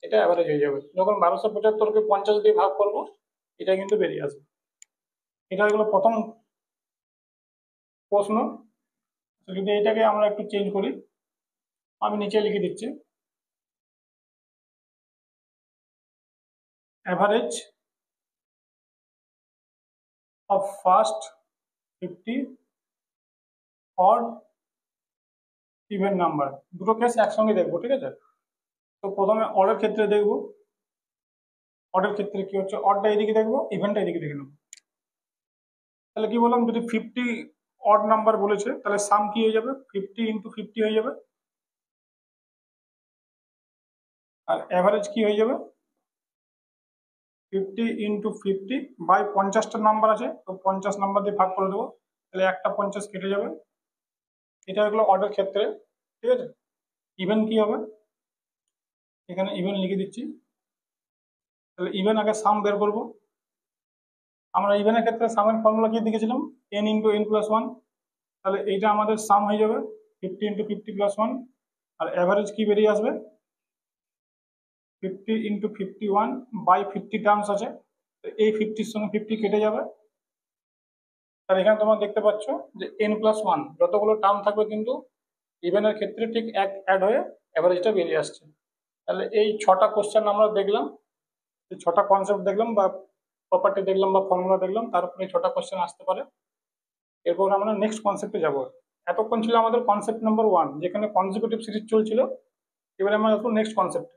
এটা অ্যাভারেজ হয়ে যাবে। যখন 1275কে 50 দিয়ে ভাগ করবো, এটা কিন্তু বেরিয়ে আসবে। এটা হলো প্রথম প্রশ্ন। যদি এটাকে আমরা একটু চেঞ্জ করি, আমি নিচে লিখে দিচ্ছি, average of first 50 odd even number. দুটো কেস একসঙ্গে দেখবো, ঠিক আছে? তো প্রথমে অডের ক্ষেত্রে দেখবো। অডের ক্ষেত্রে কি হচ্ছে? অডটা এদিকে দেখবো, ইভেনটা এদিকে দেখে নেবো। তাহলে কি বললাম? যদি 50 অড নাম্বার বলেছে, তাহলে সাম কি হয়ে যাবে? 50 ইন্টু 50 হয়ে যাবে। আর অ্যাভারেজ কি হয়ে যাবে? 50 ইন্টু 50 বাই 50টা নাম্বার আছে, তো 50 নাম্বার দিয়ে ভাগ করে দেবো, তাহলে একটা 50 কেটে যাবে। এটা হলো অর্ডার ক্ষেত্রে, ঠিক আছে? ইভেন কি হবে? এখানে ইভেন লিখে দিচ্ছি। তাহলে ইভেন আগে সাম বের করবো। আমরা ইভেনের ক্ষেত্রে সামের ফর্মুলা কি দেখেছিলাম? n into n+1। তাহলে এইটা আমাদের সাম হয়ে যাবে 50 ইন্টু 50 + 1। আর অ্যাভারেজ কি বেরিয়ে আসবে? 50 ইন্টু 51 বাই 50 টার্মস আছে, এই 50 সঙ্গে 50 কেটে যাবে। আর এখানে তোমরা দেখতে পাচ্ছ যে n+1 যতগুলো টার্ম থাকবে কিন্তু ইভেনের ক্ষেত্রে ঠিক এক অ্যাড হয়ে অ্যাভারেজটা বেরিয়ে আসছে। তাহলে এই 6টা কোশ্চেন আমরা দেখলাম, এই 6টা কনসেপ্ট দেখলাম বা প্রপার্টি দেখলাম বা ফর্মুলা দেখলাম, তার উপরে 6টা কোশ্চেন আসতে পারে। এরপর আমরা নেক্সট কনসেপ্টে যাব। এতক্ষণ ছিল আমাদের কনসেপ্ট নাম্বার 1, যেখানে কনজিকিউটিভ সিরিজ চলছিল। এবারে আমরা আসবো নেক্সট কনসেপ্ট।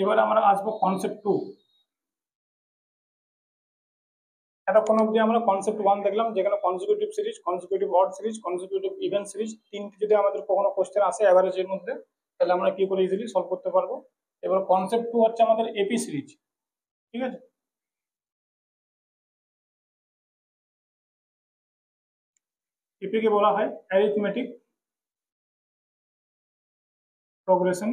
এবারে আমরা আসবো কনসেপ্ট 2। এতক্ষণ অবধি আমরা কনসেপ্ট 1 দেখলাম, যেখানে consecutive series, consecutive odd series, consecutive even series, তিনটি যদি আমাদের কোনো কোশ্চেন আসে অ্যাভারেজের মধ্যে, তাহলে আমরা কি করে ইজিলি সলভ করতে পারবো। এবার কনসেপ্ট 2 হচ্ছে আমাদের এপি সিরিজ। ঠিক আছে, এপি কে বলা হয় অ্যারিথমেটিক প্রোগ্রেশন।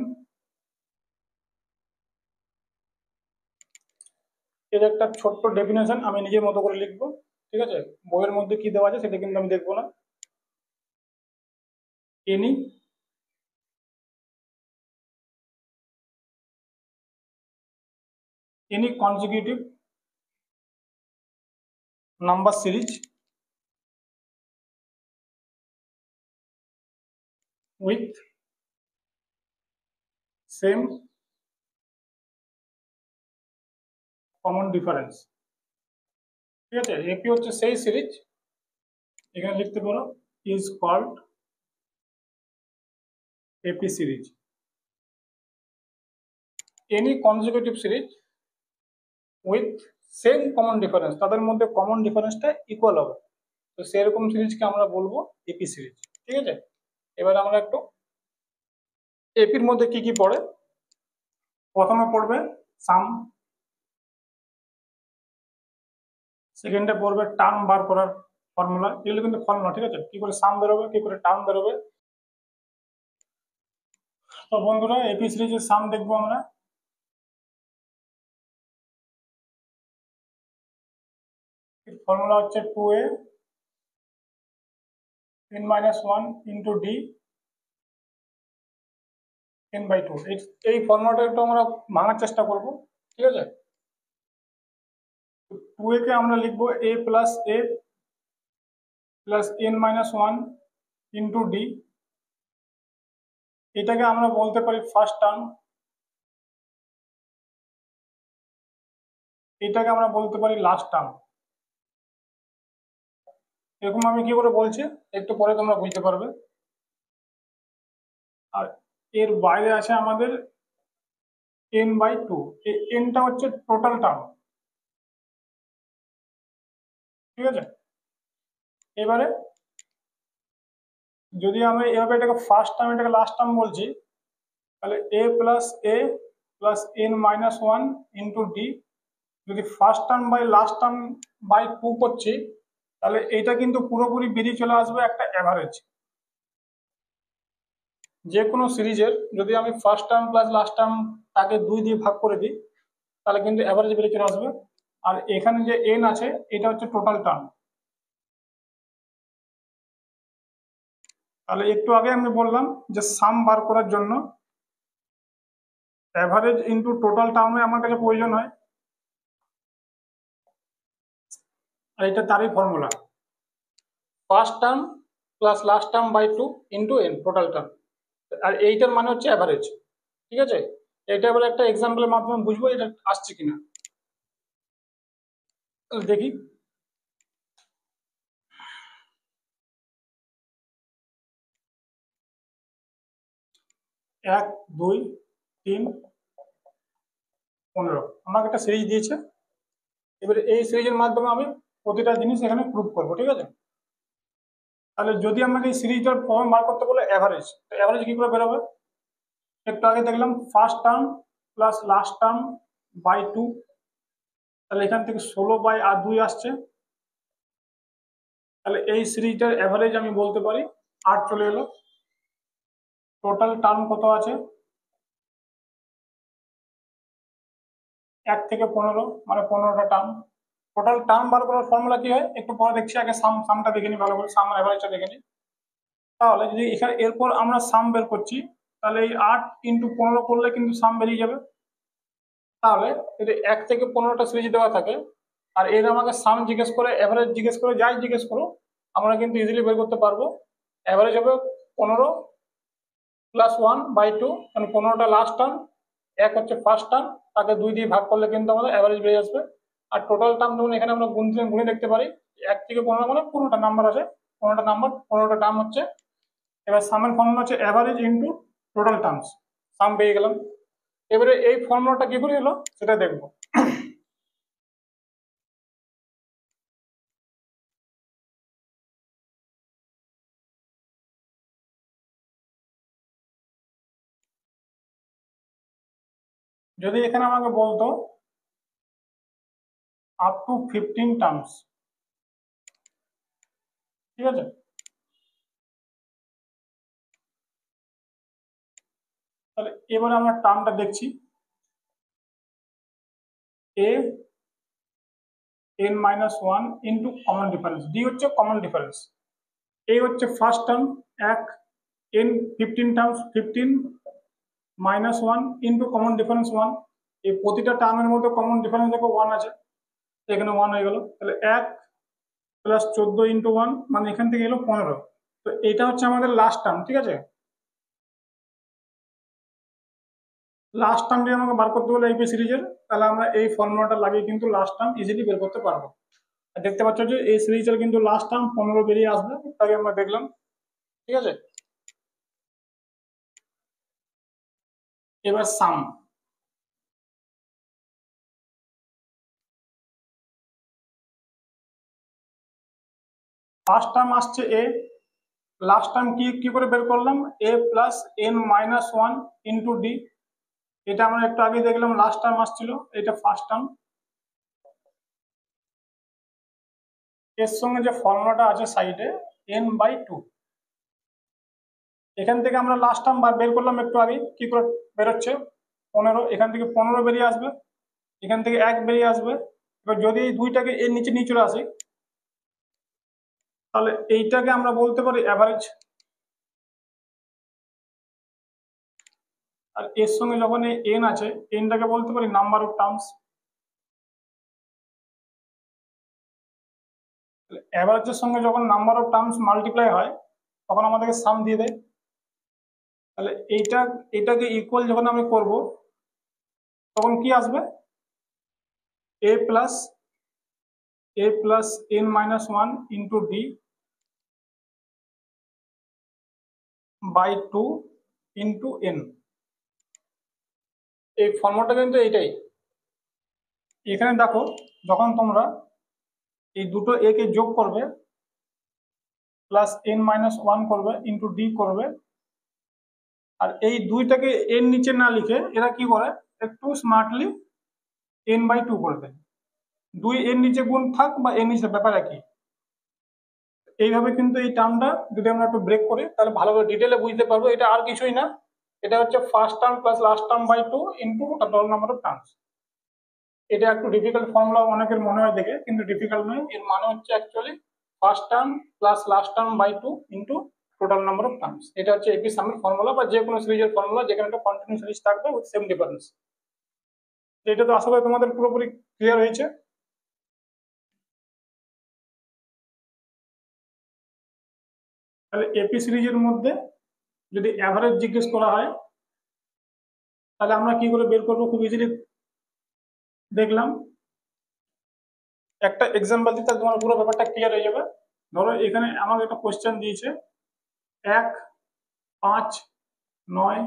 এর একটা ছোট্ট ডেফিনেশন আমি নিজের মতো করে লিখবো। ঠিক আছে, বইয়ের মধ্যে কি দেওয়া আছে সেটা কিন্তু আমি দেখবো না। Any consecutive number series with same common difference। ঠিক আছে, এপি হচ্ছে সেই সিরিজ, এখানে লিখতে পারো is called AP series. Any consecutive series with same common difference, তাদের মধ্যে কমন ডিফারেন্সটা ইকুয়াল হবে, তো সেরকম সিরিজকে আমরা বলবো এপি সিরিজ। ঠিক আছে, এবার আমরা একটু এপির মধ্যে কি কি পড়ে। প্রথমে পড়বে সাম, সেকেন্ডে পড়বে টার্ম বার করার ফর্মুলা। এগুলো কিন্তু ফর্মুলা, ঠিক আছে, কি করে সাম বেরোবে, কি করে টার্ম বেরোবে। তো বন্ধুরা, এপি সিরিজের সাম দেখবো আমরা। ফর্মুলা হচ্ছে 2a n-1 into D n/2। এই ফর্মুলাটা একটু আমরা ভাঙার চেষ্টা করব। ঠিক আছে, 2a কে আমরা লিখবো a plus a plus n-1 into D. এটাকে আমরা বলতে পারি ফার্স্ট টার্ম, এটাকে আমরা বলতে পারি লাস্ট টার্ম। এরকম আমি কি করে বলছি একটু পরে তোমরা বুঝতে পারবে। আর এর বাইরে আছে আমাদের n/2, এনটা হচ্ছে টোটাল টার্ম। ঠিক আছে, এবারে যদি আমি এভাবে এটাকে ফার্স্ট টার্ম এটাকে লাস্ট টার্ম বলছি, তাহলে a plus n-1 into d, যদি first term by last term by 2 করছি, তাহলে এটা কিন্তু পুরোপুরি বেরিয়ে চলে আসবে একটা অ্যাভারেজ। যে কোনো সিরিজের যদি আমি first term plus last term তাকে 2 দিয়ে ভাগ করে দিই, তাহলে কিন্তু অ্যাভারেজ বেরিয়ে চলে আসবে। আর এখানে যে এন আছে এটা হচ্ছে টোটাল টার্ম। তাহলে একটু আগে আমি বললাম যে সাম বার করার জন্য অ্যাভারেজ ইন্টু টোটাল টার্মে আমার কাছে প্রয়োজন হয়, আর এটা তারই formula, first term plus last term by 2 into n total term. আর এইটার মানে হচ্ছে অ্যাভারেজ। ঠিক আছে, এটা এবার একটা এক্সাম্পলের মাধ্যমে বুঝবো এটা আসছে কিনা। দেখি, 1 2 3 15 আমাকে একটা সিরিজ দিয়েছে। এবারে এই সিরিজের মাধ্যমে আমি প্রতিটা জিনিস এখানে প্রুভ করবো। ঠিক আছে, তাহলে যদি আমাকে এই সিরিজটার ফর্ম বার করতে বলে অ্যাভারেজ, অ্যাভারেজ কি করে বেরোবে। একটু আগে দেখলাম first term plus last term by 2, তাহলে এখান থেকে 16/2 আসছে। তাহলে এই সিরিজটার অ্যাভারেজ আমি বলতে পারি 8 চলে এলো। টোটাল টার্ম কত আছে, 1 থেকে 15 মানে 15টা টার্ম। টোটাল টার্ম বার করার ফর্মুলা কি হয় একটু পরে দেখছি, আগে সামটা দেখে নিই ভালো করে, সাম এভারেজটা দেখে নিই। তাহলে যদি এখানে এরপর আমরা সাম বের করছি, তাহলে এই 8 × 15 করলে কিন্তু সাম বেরিয়ে যাবে। তাহলে যদি 1 থেকে 15টা সিরিজ দেওয়া থাকে আর এর আমাকে সাম জিজ্ঞেস করে, এভারেজ জিজ্ঞেস করে, যাই জিজ্ঞেস করো, আমরা কিন্তু ইজিলি বের করতে পারবো। এভারেজ হবে 15 + 1/2, কারণ 15টা লাস্ট টার্ম, 1 হচ্ছে ফার্স্ট টার্ম, তাকে 2 দিয়ে ভাগ করলে কিন্তু আমাদের এভারেজ বেরিয়ে আসবে। আর টোটাল টার্ম যেমন এখানে আমরা গুণে দেখতে পারি, 1 থেকে 15 মানে 15টা নাম্বার আছে, 15টা নাম্বার, 15টা টার্ম হচ্ছে। এবার সামের ফর্মুলা হচ্ছে এভারেজ ইন্টু টোটাল টার্মস, সাম পেয়ে গেলাম। এবারে এই ফর্মুলাটা কি করে এলো সেটা দেখবো। যদি এখানে আমাকে বলতো আপ টু 15 টার্মস, ঠিক আছে, তাহলে এবারে আমরা টার্মটা দেখছি, a n-1 into common difference, D হচ্ছে কমন ডিফারেন্স, এই হচ্ছে first term 1, n 15 terms 15 -1 into common difference 1, এই প্রতিটা টার্মের মধ্যে কমন ডিফারেন্স দেখো 1 আছে, এখানে 1 হয়ে গেল। তাহলে 1 + 14 × 1 মানে এখান থেকে এলো 15। তো এটা হচ্ছে আমাদের লাস্ট টার্ম, ঠিক আছে। লাস্ট টার্ম যদি আমাকে বার করতে বলে এপি সিরিজের, তাহলে আমরা এই ফর্মুলাটা লাগিয়ে কিন্তু লাস্ট টার্ম ইজিলি বের করতে পারবো। আর দেখতে পাচ্ছ যে এই সিরিজের কিন্তু লাস্ট টার্ম 15 বেরিয়ে আসবে, তাই আমরা দেখলাম, ঠিক আছে। এবার সাম, ফার্স্ট টার্ম আসছে এ, লাস্ট টার্ম কি করে বের করলাম, a + n-1 ইন্টু ডি, এটা আমরা একটু আগে দেখলাম লাস্ট টার্ম আসছিল, এটা ফার্স্ট টার্ম। এর সঙ্গে যে ফর্মুলাটা আছে সাইডে n/2, এখান থেকে আমরা লাস্ট টার্ম বের করলাম একটু আগে, কি করে বেরোচ্ছে 15, এখান থেকে 15 বেরিয়ে আসবে, এখান থেকে 1 বেরিয়ে আসবে। এবার যদি এই দুইটাকে এর নিচে নিয়ে চলে আসি, তাহলে এইটাকে আমরা বলতে পারি অ্যাভারেজ। আর এর সঙ্গে যখন এই এন আছে, এনটাকে বলতে পারি নাম্বার অফ টার্মস। অ্যাভারেজের সঙ্গে যখন নাম্বার অফ টার্মস মাল্টিপ্লাই হয়, তখন আমাদেরকে সাম দিয়ে দেয়। তাহলে এটাকে ইকুয়াল যখন আমি করব, তখন কি আসবে, a + n-1 into d by 2 into n. এই ফর্মুলাটা কিন্তু এইটাই। এখানে দেখো, যখন তোমরা এই দুটো এ কে যোগ করবে, +n-1 করবে ইন্টু ডি করবে, আর এই দুইটাকে এর নিচে না লিখে এরা কি করে, একটু স্মার্টলি n/2 করে দেয়। 2 এর নিচে গুণ থাক বা এর নিচে, ব্যাপার একই। এইভাবে কিন্তু এই টার্মটা যদি আমরা একটু ব্রেক করি, তাহলে ভালো করে ডিটেলে বুঝতে পারবো। এটা আর কিছুই না, এটা হচ্ছে first term + last term by 2 into total number of terms. এটা একটু ডিফিকাল্ট ফর্মুলা অনেকের মনে হয় দেখে, কিন্তু ডিফিকাল্ট নয়। এর মানে হচ্ছে actually first term + last term by 2 into total number of terms. এটা হচ্ছে এপি সামের ফর্মুলা, বা যে কোনো সিরিজের ফর্মুলা যেখানে একটা কন্টিনিউ সিরিজ থাকবে উইথ সেম ডিফারেন্স। এটা তো আশা করি তোমাদের পুরোপুরি ক্লিয়ার হয়েছে। তাহলে এপি সিরিজের মধ্যে যদি অ্যাভারেজ জিজ্ঞেস করা হয়, তাহলে আমরা কি করে বের করবো, খুব ইজিলি দেখলাম। একটা এক্সাম্পল দিতে তোমার পুরো ব্যাপারটা ক্লিয়ার হয়ে যাবে। ধরো এখানে আমাকে একটা কোশ্চেন দিয়েছে, 1, 5, 9,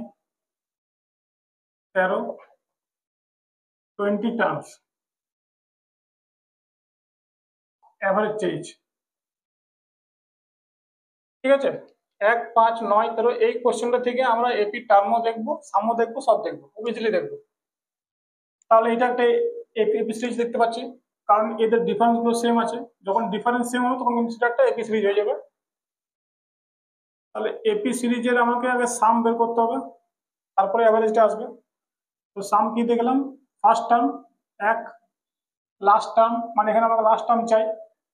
13, 20 টার্মস অ্যাভারেজ চেঞ্জ, ঠিক আছে। 1, 5, 9, 13 এই কোশ্চেনটা থেকে আমরা এপি টার্মও দেখবো, সামও দেখবো, সব দেখবো, খুব ইজিলি দেখবো। তাহলে এটা একটা এপি সিরিজ দেখতে পাচ্ছি, কারণ এদের ডিফারেন্স গুলো সেম আছে। যখন ডিফারেন্স সেম হবে তখন কিন্তু সেটা একটা এপি সিরিজ হয়ে যাবে। তাহলে এপি সিরিজের আমাকে আগে সাম বের করতে হবে, তারপরে অ্যাভারেজটা আসবে। তো সাম কি দেখলাম, ফার্স্ট টার্ম এক লাস্ট টার্ম, মানে এখানে আমাকে লাস্ট টার্ম চাই,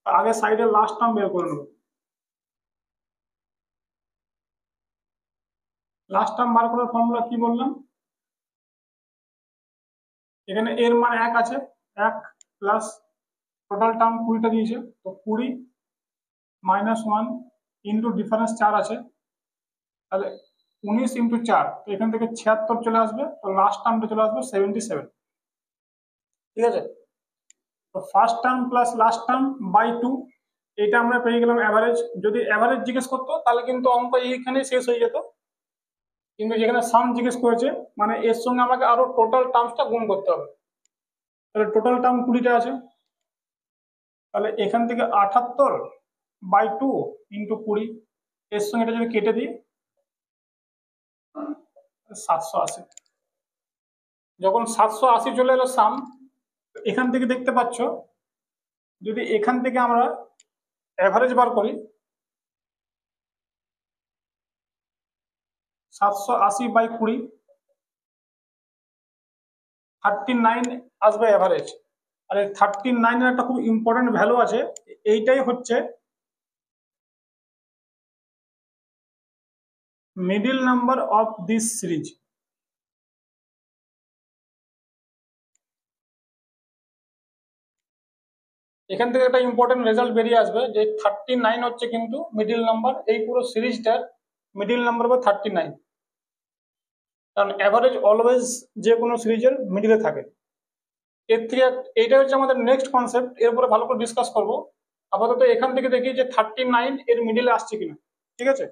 আগে সাইডে লাস্ট টার্ম বের করে নেবো। লাস্ট টার্ম বার করার ফর্মুলা কি বললাম, এখানে এর মান 1 আছে, 1 প্লাস টোটাল টার্ম 20টা দিয়েছে, তো 20 মাইনাস 1 ইন্টু ডিফারেন্স 4 আছে, তাহলে 19 ইন্টু 4, তো এখান থেকে 76 চলে আসবে, তো লাস্ট টার্মটা চলে আসবে 77। ঠিক আছে, তো first term plus last term by 2, এটা আমরা পেয়ে গেলাম অ্যাভারেজ। যদি অ্যাভারেজ জিজ্ঞেস করতো তাহলে কিন্তু অঙ্ক এইখানে শেষ হয়ে যেত, কিন্তু যেখানে সাম জিজ্ঞেস করেছে মানে এর সঙ্গে আমাকে আরো টোটাল টার্মসটা গুণ করতে হবে। তাহলে টোটাল টার্ম 20টা আছে, তাহলে এখান থেকে 78 বাই 2 ইন্টু 20, এর সঙ্গে এটা যদি কেটে দিই 780। যখন 780 চলে এলো সাম, এখান থেকে দেখতে পাচ্ছ যদি এখান থেকে আমরা অ্যাভারেজ বার করি, 780 বাই 20, 39 আসবে অ্যাভারেজ। আর এই 39 এর একটা খুব ইম্পর্টেন্ট ভ্যালু আছে, এইটাই হচ্ছে middle number of this series. এখান থেকে একটা ইম্পর্টেন্ট রেজাল্ট বেরিয়ে আসবে যে 39 হচ্ছে কিন্তু মিডিল নাম্বার, এই পুরো সিরিজটার মিডিল নাম্বার হবে 39, কারণ অ্যাভারেজ অলওয়েজ যে কোনো সিরিজের মিডিলে থাকে। এর থেকে এইটা হচ্ছে আমাদের নেক্সট কনসেপ্ট, এরপরে ভালো করে ডিসকাস করব। আপাতত এখান থেকে দেখি যে 39 এর মিডিলে আসছে কিনা। ঠিক আছে,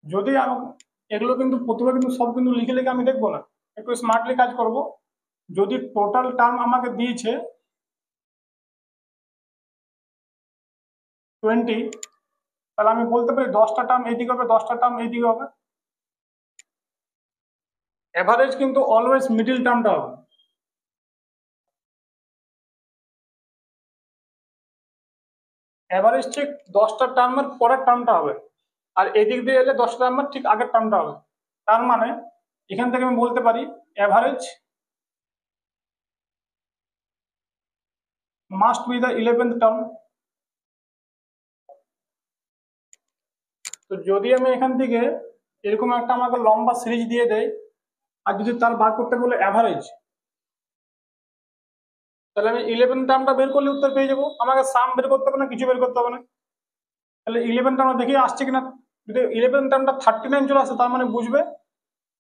যদি এগুলো কিন্তু প্রথমে কিন্তু সব কিন্তু লিখে লিখে আমি দেখবো না, একটু স্মার্টলি কাজ করব। যদি টোটাল টার্ম আমাকে দিয়েছে 20, তাহলে আমি বলতে পারি 10টা টার্ম এইদিকে হবে, 10টা টার্ম এইদিকে হবে। এভারেজ কিন্তু অলওয়েজ মিডিল টার্মটা হবে। এভারেজ ঠিক 10টা টার্মের পরের টার্মটা হবে, আর এদিক দিয়ে এলে 10টা টার্মের ঠিক আগের টার্মটা হবে। তার মানে এখান থেকে আমি বলতে পারি average must be the 11th term. তো যদি আমি এখান থেকে এরকম একটা আমাকে লম্বা সিরিজ দিয়ে দেয়, আর যদি তার বার করতে বলে অ্যাভারেজ, তাহলে আমি 11 টার্মটা বের করলে উত্তর পেয়ে যাবো, আমাকে সাম বের করতে হবে না, কিছু বের করতে হবে না। তাহলে 11 টার্মটা দেখি আসছে কিনা, যদি 11 টার্মটা 39 চলে আসে তার মানে বুঝবে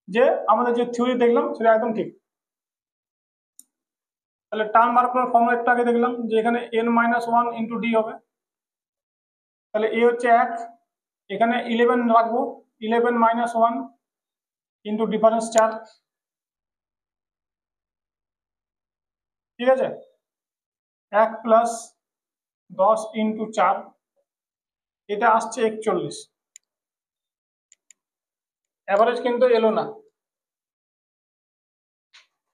যে আমাদের যে থিওরি দেখলাম সেটা একদম ঠিক। তাহলে টার্ম বার করার ফর্মুলা একটু আগে দেখলাম যে এখানে n-1 ইন্টু ডি হবে, তাহলে এ হচ্ছে 1, এখানে 11 রাখবো, 11-1 ইন্টু ডিফারেন্স 4। ঠিক আছে, 1 প্লাস 10 ইন্টু 4, এটা আসছে 41। অ্যাভারেজ কিন্তু এলো না,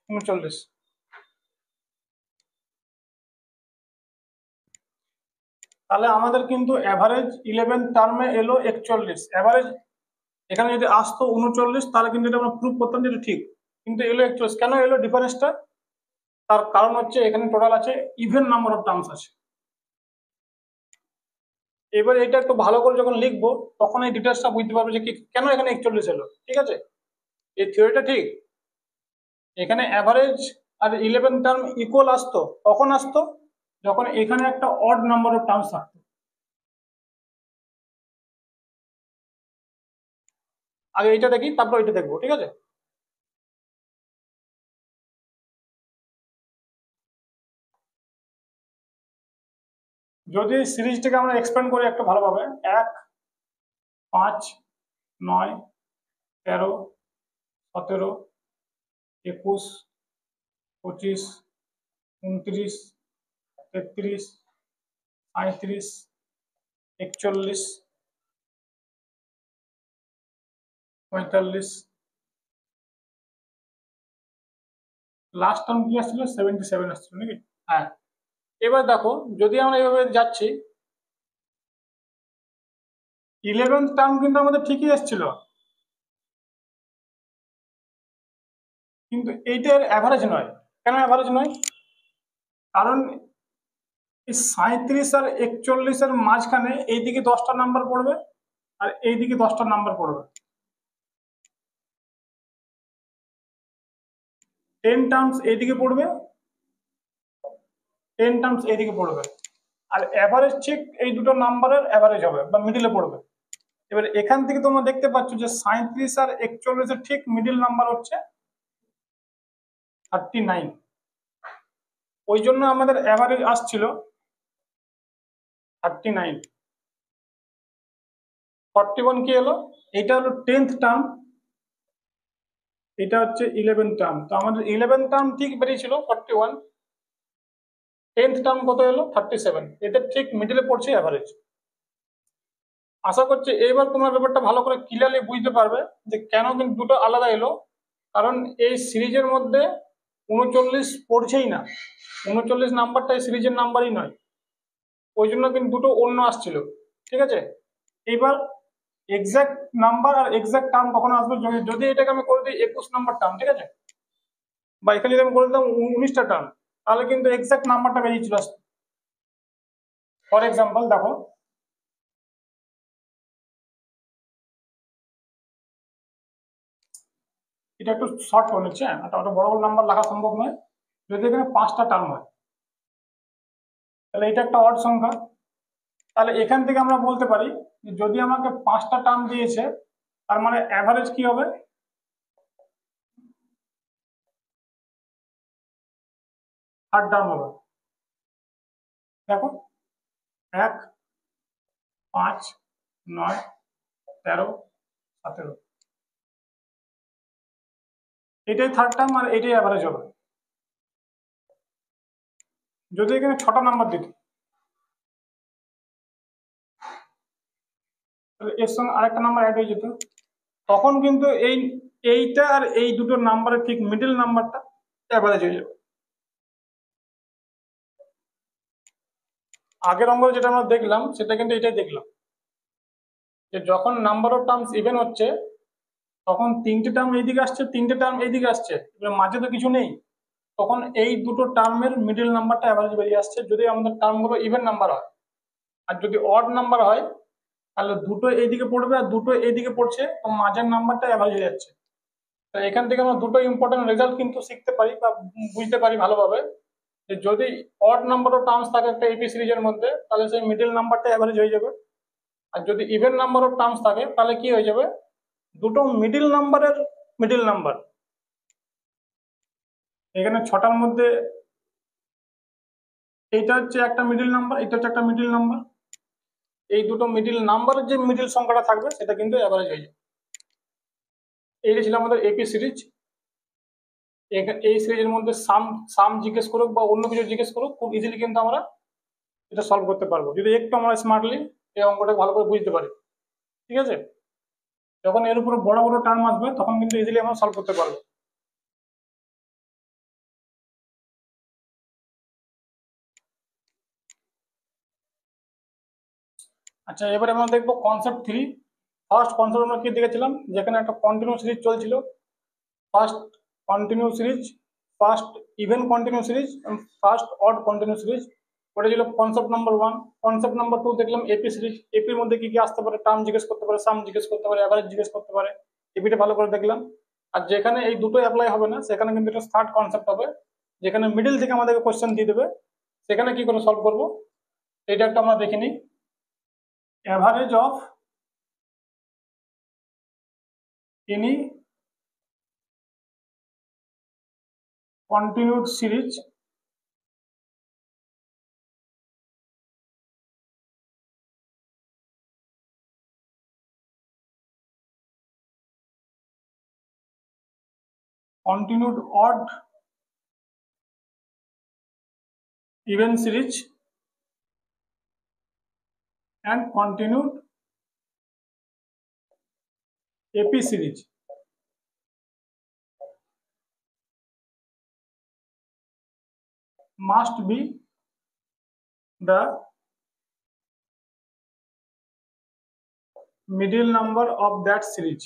39। তাহলে আমাদের কিন্তু অ্যাভারেজ 11 টার্মে এলো 41, অ্যাভারেজ এখানে যদি আসতো 39 তাহলে কিন্তু এটা আমরা প্রুভ করতাম যে এটা ঠিক, কিন্তু এলো 41। কেন এলো ডিফারেন্সটা? তার কারণ হচ্ছে এখানে টোটাল আছে ইভেন নাম্বার অফ টার্মস আছে। এবার এটা একটু ভালো করে যখন লিখবো তখন এই ডিটেলসটা বুঝতে পারবে যে কেন এখানে 41 এলো। ঠিক আছে, এই থিওরিটা ঠিক। এখানে অ্যাভারেজ আর 11 টার্ম ইকুয়াল আসতো, কখন আসতো? যখন এখানে একটা অড নাম্বার অফ টার্মস থাকতো। আগে এইটা দেখি তারপর এটা দেখবো। ঠিক আছে, যদি সিরিজটাকে আমরা এক্সপ্যান্ড করি একটু ভালোভাবে, 1, 5, 9, 13, 17, 21, 25, 29, 33, 35, 41, 45, লাস্ট টার্ম কি আসছিল 77 আসছিল নাকি? হ্যাঁ, এবার দেখো যদি আমরা এইভাবে যাচ্ছি, 11th টার্ম কিন্তু আমাদের ঠিকই এসেছিল, কিন্তু এইটার অ্যাভারেজ নয়। কেন অ্যাভারেজ নয়? কারণ এই 37 আর 41-এর মাঝখানে এইদিকে 10টা নাম্বার পড়বে আর এইদিকে 10টা নাম্বার পড়বে। 10 টার্মস এইদিকে পড়বে, 10 টার্মস এইদিকে পড়বে, আর অ্যাভারেজ ঠিক এই দুটো নাম্বারের অ্যাভারেজ হবে বা মিডিলে পড়বে। এবার এখান থেকে তোমরা দেখতে পাচ্ছ যে 37 আর 41-এর ঠিক মিডিল নাম্বার হচ্ছে 39। ওই জন্য আমাদের অ্যাভারেজ আসছিল 39। 41 কি হলো? এটা হলো 10th টার্ম, এটা হচ্ছে 11th টার্ম। তো আমাদের 11th টার্ম ঠিক বেরিয়েছিল 41, 10th টার্ম কত এলো 37। এদের ঠিক মিডিলে পড়ছে অ্যাভারেজ। আশা করছি এইবার তোমরা ব্যাপারটা ভালো করে ক্লিয়ারলি বুঝতে পারবে যে কেন কিন্তু দুটো আলাদা এলো। কারণ এই সিরিজের মধ্যে 39 পড়ছেই না, 39 নাম্বারটা এই সিরিজের নাম্বারই নয়, ওই জন্য কিন্তু দুটো অন্য আসছিল। ঠিক আছে, এইবার এক্সাক্ট নাম্বার আর এক্সাক্ট টার্ম কখনো আসবে, যদি এটাকে আমি করে দিই 21 নাম্বার টার্ম, ঠিক আছে, বা এখানে যদি আমি করে দিতাম 19টা টার্ম, তাহলে কিন্তু এক্সাক্ট নাম্বারটা বেরিয়ে চলে আসতো। ফর এক্সাম্পল দেখো, এটা একটু শর্ট করে নিচ্ছে, একটা অত বড় বড় নাম্বার লেখা সম্ভব নয়। যদি এখানে 5টা টার্ম হয় তাহলে এটা একটা অড সংখ্যা। তাহলে এখান থেকে আমরা বলতে পারি যে যদি আমাকে 5টা টার্ম দিয়েছে, তার মানে অ্যাভারেজ কি হবে? 8 টার্ম হবে। দেখো, 1, 5, 9, 13, 17, এটাই থার্ড টার্ম আর এটাই অ্যাভারেজ হবে। যদি এখানে 6টা নাম্বার দিত, তাহলে এর সঙ্গে আরেকটা নাম্বার অ্যাড হয়ে যেত, তখন কিন্তু এইটা আর এই দুটো নাম্বারের ঠিক মিডল নাম্বারটা অ্যাভারেজ হয়ে যাবে। আগের অঙ্ক যেটা আমরা দেখলাম সেটা কিন্তু এটাই দেখলাম, যে যখন নাম্বার অফ টার্মস ইভেন হচ্ছে তখন 3টে টার্ম এইদিকে আসছে, 3টে টার্ম এইদিকে আসছে, এবার মাঝে তো কিছু নেই, তখন এই দুটো টার্মের মিডল নাম্বারটা অ্যাভারেজ বেরিয়ে আসছে যদি আমাদের টার্মগুলো ইভেন নাম্বার হয়। আর যদি অড নাম্বার হয় তাহলে দুটো এইদিকে পড়বে আর দুটো এইদিকে পড়ছে, তো মাঝের নাম্বারটা অ্যাভারেজ হয়ে যাচ্ছে। তো এখান থেকে আমরা দুটো ইম্পর্টেন্ট রেজাল্ট কিন্তু শিখতে পারি বা বুঝতে পারি ভালোভাবে, যে যদি অড নাম্বার অফ টার্মস থাকে একটা এপি সিরিজের মধ্যে, তাহলে সেই মিডল নাম্বারটা অ্যাভারেজ হয়ে যাবে। আর যদি ইভেন নাম্বার অফ টার্মস থাকে তাহলে কি হয়ে যাবে? দুটো মিডল নাম্বারের মিডল নাম্বার, এখানে 6টার মধ্যে এইটা হচ্ছে একটা মিডল নাম্বার, এটা হচ্ছে একটা মিডল নাম্বার, এই দুটো মিডল নাম্বারের যে মিডল সংখ্যাটা থাকবে সেটা কিন্তু অ্যাভারেজ হয়ে যাবে। এইটা ছিল আমাদের এপি সিরিজ। এই সিরিজের মধ্যে সাম সাম জিজ্ঞেস করুক বা অন্য কিছু জিজ্ঞেস করুক, খুব ইজিলি কিন্তু আমরা এটা সলভ করতে পারবো যদি একটু আমরা স্মার্টলি এই অঙ্কটা ভালো করে বুঝতে পারি। ঠিক আছে, যখন এর উপরে বড় বড় টার্ম আসবে তখন কিন্তু ইজিলি আমরা সলভ করতে পারবো। আচ্ছা, এবারে আমরা দেখবো কনসেপ্ট 3। ফার্স্ট কনসেপ্ট আমরা কি দেখেছিলাম, যেখানে একটা কন্টিনিউ সিরিজ চলছিল, first continue series, first even continue series, first odd continue series, ওটা ছিল কনসেপ্ট নাম্বার 1। কনসেপ্ট নাম্বার 2 দেখলাম এপি সিরিজ, এপির মধ্যে কি কি আসতে পারে, টার্ম জিজ্ঞেস করতে পারে, সাম জিজ্ঞেস করতে পারে, অ্যাভারেজ জিজ্ঞেস করতে পারে, এপিটা ভালো করে দেখলাম। আর যেখানে এই দুটো অ্যাপ্লাই হবে না সেখানে কিন্তু এটা থার্ড কনসেপ্ট হবে, যেখানে মিডিল থেকে আমাদেরকে কোশ্চেন দিয়ে দেবে, সেখানে কি করে সলভ করবো এটা একটা আমরা দেখে নিই। Average of any continued series continued odd even series and continued AP series must be the middle number of that series।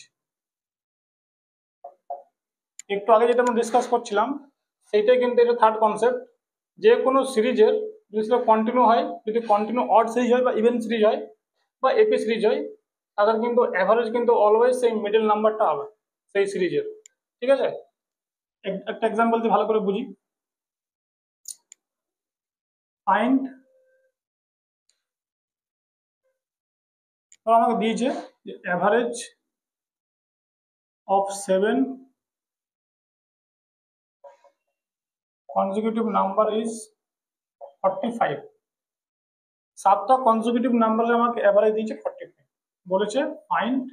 একটু আগে যেটা আমরা ডিসকাস করছিলাম সেইটাই কিন্তু এটা থার্ড কনসেপ্ট। যে কোনো সিরিজের যদি সেটা কন্টিনিউ হয়, যদি কন্টিনিউ অড সিরিজ হয় বা ইভেন সিরিজ হয় বা এপি সিরিজ হয়, তাদের কিন্তু অ্যাভারেজ কিন্তু অলওয়েজ সেই মিডল নাম্বারটা হবে সেই সিরিজের। ঠিক আছে, একটা এক্সাম্পল দিয়ে ভালো করে বুঝি। ফাইন্ড, আমাকে দিয়েছে যে average of 7 consecutive number is 45। 7টা কনজিকিউটিভ নাম্বারে আমাকে অ্যাভারেজ দিয়েছে 45, বলেছে ফাইন্ড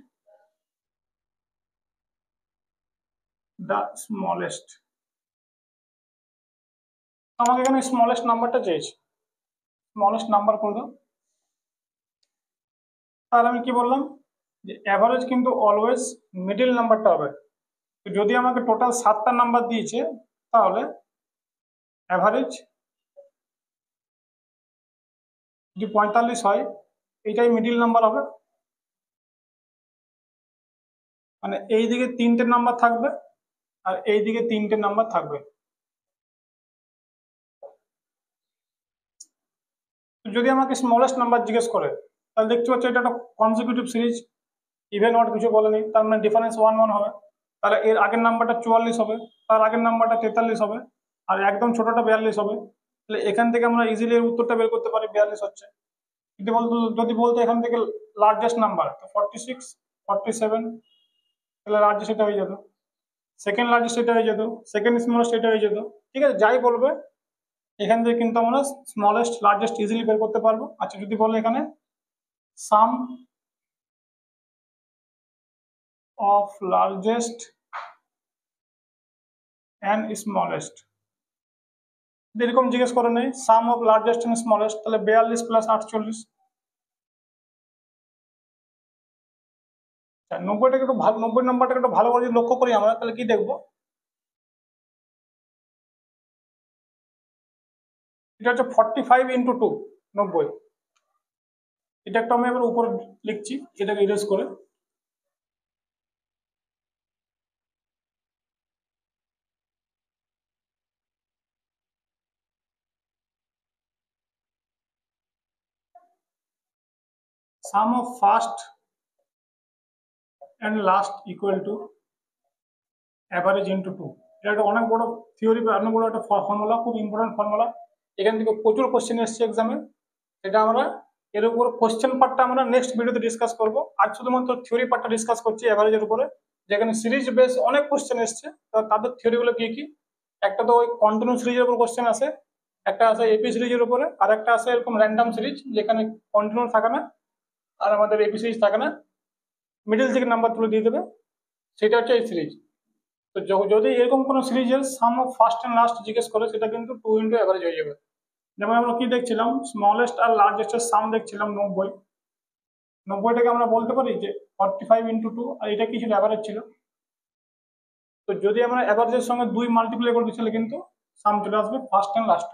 দ্য স্মলেস্ট। আমাকে এখানে স্মলেস্ট নাম্বারটা চেয়েছে, স্মলেস্ট নাম্বার করে দাও। তাহলে আমি কি বললাম যে অ্যাভারেজ কিন্তু অলওয়েজ মিডল নাম্বারটা হবে। যদি আমাকে টোটাল 7টা নাম্বার দিয়েছে তাহলে অ্যাভারেজ যদি 45 হয় এইটাই মিডল নাম্বার হবে, মানে এই দিকে 3টে নাম্বার থাকবে আর এই দিকে 3টে নাম্বার থাকবে। যদি আমাকে স্মলেস্ট নাম্বার জিজ্ঞেস করে তাহলে দেখতে পাচ্ছি এটা একটা কনজিকিউটিভ সিরিজ, ইভেন অড কিছু বলেনি, তার মানে ডিফারেন্স 1 1 হবে। তাহলে এর আগের নাম্বারটা 44 হবে, তার আগের নাম্বারটা 43 হবে, আর একদম ছোটটা 42 হবে। তাহলে এখান থেকে আমরা ইজিলি এর উত্তরটা বের করতে পারি 42 হচ্ছে। যদি বলতো এখান থেকে লার্জেস্ট নাম্বার তো 46, 47, তাহলে লার্জেস্ট এটা হয়ে যেত, সেকেন্ড লার্জেস্ট এটা হয়ে যেত, সেকেন্ড স্মলেস্ট এটা হয়ে যেত। ঠিক আছে, যাই বলবে এখান থেকে কিন্তু আমরা স্মলেস্ট লার্জেস্ট ইজিলি বের করতে পারবো। আচ্ছা, যদি বলে এখানে সাম অফ লার্জেস্ট অ্যান্ড স্মলেস্ট, এরকম জিজ্ঞেস করে নেই সাম অফ লার্জেস্ট অ্যান্ড স্মলেস্ট, তাহলে 42 প্লাস 48। 90টাকে একটু ভালো, 90 নাম্বারটাকে একটু ভালো করে যদি লক্ষ্য করি আমরা তাহলে কি দেখবো, এটা হচ্ছে 45 ইন্টু 2, 90। এটা একটা আমি এবার উপরে লিখছি, এটাকে ইরেজ করে। Sum of first and last equal to average into 2। এটা একটা অনেক বড় থিওরি বা অনেক বড় একটা ফর্মুলা, খুব ইম্পর্টেন্ট ফর্মুলা। এখান থেকে প্রচুর কোশ্চেন এসছে এক্সামে। এটা আমরা এর উপর কোশ্চেন পার্টটা আমরা নেক্সট ভিডিওতে ডিসকাস করবো। আজ শুধুমাত্র থিওরি পার্টটা ডিসকাস করছি অ্যাভারেজের উপরে, যেখানে সিরিজ বেস অনেক কোশ্চেন এসছে। তো তাদের থিওরিগুলো কি কি, একটা তো ওই কন্টিনিউ সিরিজের উপর কোশ্চেন আছে, একটা আছে এপি সিরিজের উপরে, আর একটা আছে এরকম র্যান্ডাম সিরিজ যেখানে কন্টিনিউ থাকে না আর আমাদের এপি সিরিজ থাকে না, মিডিল থেকে নাম্বার তুলে দিয়ে দেবে, সেটা হচ্ছে এই সিরিজ। তো যদি এরকম কোনো সিরিজের সাম অফ ফার্স্ট এন্ড লাস্ট জিজ্ঞেস করে সেটা কিন্তু 2 ইন্টু অ্যাভারেজ হয়ে যাবে। যেমন আমরা কি দেখছিলাম, স্মলেস্ট আর লার্জেস্টের সাম দেখছিলাম 90। 90টাকে আমরা বলতে পারি যে 45 ইন্টু 2, আর এটা কি ছিল, অ্যাভারেজ ছিল। তো যদি আমরা অ্যাভারেজের সঙ্গে 2 মাল্টিপ্লাই করে দিচ্ছি কিন্তু সাম চলে আসবে ফার্স্ট এন্ড লাস্ট।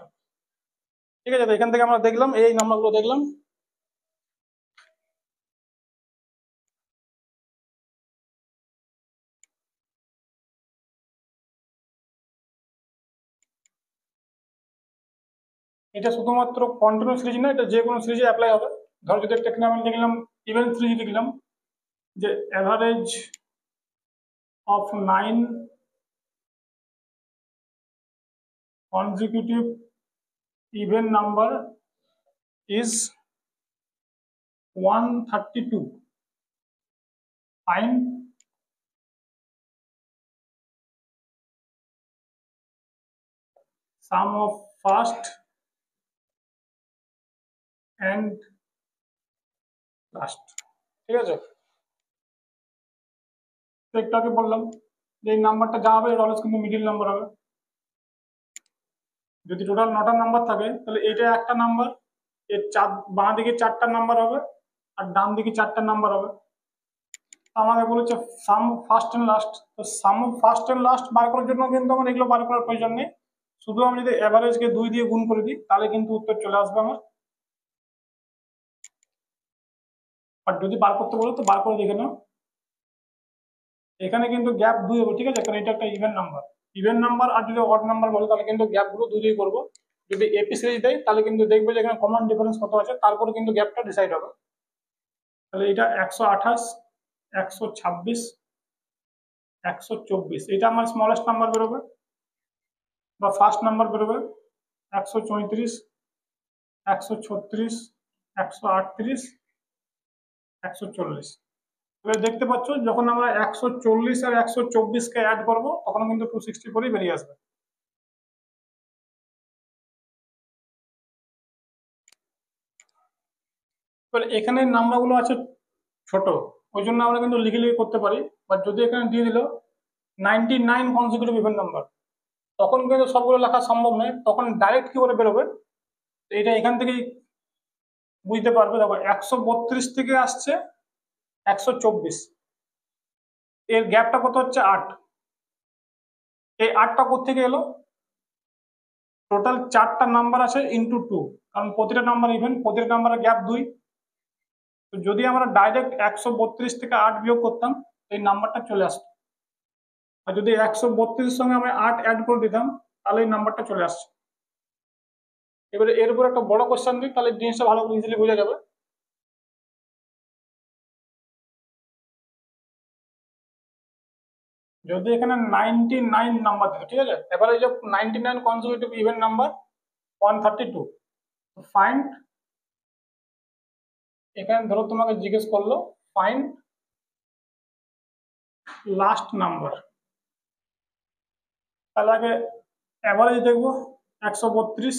ঠিক আছে, তো এখান থেকে আমরা দেখলাম এই নাম্বারগুলো দেখলাম। এটা শুধুমাত্র কন্টিনিউ সিরিজ না, এটা যে কোনো সিরিজে অ্যাপ্লাই হবে। ধরো যদি একটা এখানে আমি লিখলাম ইভেন সিরিজ লিখলাম যে average of 9 consecutive even number is 132, find sum of first and last। ঠিক আছে, তো একটু আগে বললাম যে এই নাম্বারটা যা হবে অলওয়েজ কিন্তু মিডিল নাম্বার হবে। যদি টোটাল 9টা নাম্বার থাকে তাহলে এটা একটা নাম্বার, এর বাঁ দিকে 4টা নাম্বার হবে আর ডান দিকে 4টা নাম্বার হবে। আমাকে বলেছে সাম ফার্স্ট এন্ড লাস্ট, তো সাম ফার্স্ট এন্ড লাস্ট বার করার জন্য কিন্তু আমার এগুলো বার করার প্রয়োজন নেই, শুধু আমি যদি অ্যাভারেজকে 2 দিয়ে গুণ করে দিই তাহলে কিন্তু উত্তর চলে আসবে আমার। আর যদি বার করতে বলো তো বার করে দেখে নাও। এখানে কিন্তু গ্যাপ 2 হবে, ঠিক আছে, কারণ এটা একটা ইভেন নাম্বার। আর যদি অড নাম্বার বলো তাহলে কিন্তু গ্যাপ গুলো 2 দিয়ে করবো। যদি এপি সিরিজ দেয় তাহলে কিন্তু দেখবে যে এখানে কমন ডিফারেন্স কত আছে, তারপরে কিন্তু গ্যাপটা ডিসাইড হবে। তাহলে এটা 128, 126, 124, এটা আমার স্মলেস্ট নাম্বার বেরোবে বা ফার্স্ট নাম্বার বেরোবে। 134, 136, 138, 140। এবার দেখতে পাচ্ছ যখন আমরা 140 আর 124 কে অ্যাড করবো তখন কিন্তু 264 বেরিয়ে আসবে। এবার এখানে নাম্বারগুলো আছে ছোট, ওই জন্য আমরা কিন্তু লিখে লিখে করতে পারি। বাট যদি এখানে দিয়ে দিল 99 কনজিকিউটিভ ইভেন নাম্বার, তখন কিন্তু সবগুলো লেখা সম্ভব নয়, তখন ডাইরেক্ট কি করে বেরোবে এটা এখান থেকেই বুঝতে পারবে। দেখো 132 থেকে আসছে 124, এর গ্যাপটা কত হচ্ছে 8। এই 8টা কোত্থেকে এলো? টোটাল 4টা নাম্বার আছে ইন্টু 2, কারণ প্রতিটা নাম্বার ইভেন, প্রতিটা নাম্বারের গ্যাপ 2। তো যদি আমরা ডাইরেক্ট 132 থেকে 8 বিয়োগ করতাম এই নাম্বারটা চলে আসতো। আর যদি 132 সঙ্গে আমরা 8 অ্যাড করে দিতাম তাহলে এই নাম্বারটা চলে আসছে। এবারে এর উপর একটা বড় কোশ্চেন দিই, তাহলে জিনিসটা ভালো করে ইজিলি বোঝা যাবে। যদি এখানে 99 নাম্বার দিত, ঠিক আছে, এবারে যে 99 কনজিকিউটিভ ইভেন নাম্বার 132, ফাইন্ড, এখানে ধরো তোমাকে জিজ্ঞেস করলো ফাইন্ড লাস্ট নাম্বার, তাহলে আগে অ্যাভারেজ দেখবো 132,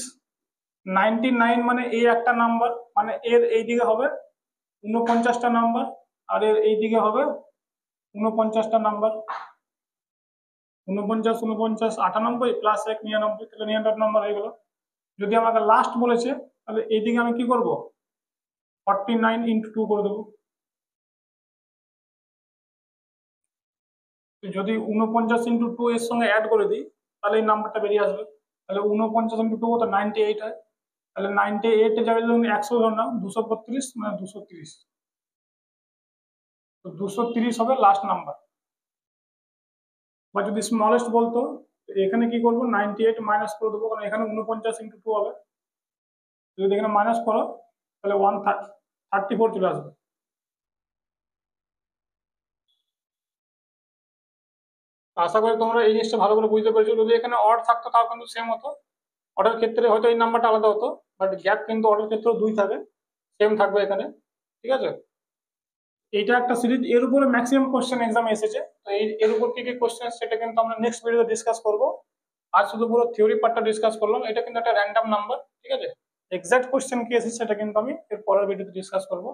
99 মানে এই একটা নাম্বার, মানে এর এইদিকে হবে 49টা নাম্বার আর এর এইদিকে হবে 49টা নাম্বার। 49, 49, 98 প্লাস 1 99, তাহলে 99 নাম্বার হয়ে গেল। যদি আমাকে লাস্ট বলেছে তাহলে এইদিকে আমি কি করব, 49 ইন্টু 2 করে দেবো। যদি 49 ইন্টু 2 এর সঙ্গে অ্যাড করে দিই তাহলে এই নাম্বারটা বেরিয়ে আসবে। তাহলে 49 ইন্টু 2 কত, 98 হয়। তাহলে 98 এ যাবে 100 ধর না, 232 মানে 230, তো 230 হবে লাস্ট নাম্বার। বা যদি স্মলেস্ট বলতো এখানে কি করবো, 98 মাইনাস করে দেবো, কারণ এখানে 49 ইন্টু 2 হবে। যদি এখানে মাইনাস করো তাহলে 134 চলে আসবে। আশা করি তোমরা এই জিনিসটা ভালো করে বুঝতে পেরেছো। যদি এখানে অড থাকতো তাও কিন্তু সেম হতো, অর্ডার ক্ষেত্রে হয়তো এই নাম্বারটা আলাদা হতো, বাট গ্যাপ কিন্তু অর্ডার ক্ষেত্রে 2 থাকে, সেম থাকবে এখানে, ঠিক আছে। এইটা একটা সিরিজ, এর উপরে ম্যাক্সিমাম কোশ্চেন এক্সামে এসেছে। তো এর উপর কি কি কোশ্চেন সেটা কিন্তু আমরা নেক্সট ভিডিওতে ডিসকাস করব। আজ শুধু পুরো থিওরি পার্টটা ডিসকাস করলাম, এটা কিন্তু একটা র্যান্ডম নাম্বার, ঠিক আছে। এক্সাক্ট কোশ্চেন কি এসেছে সেটা কিন্তু আমি এর পরের ভিডিওতে ডিসকাস করব।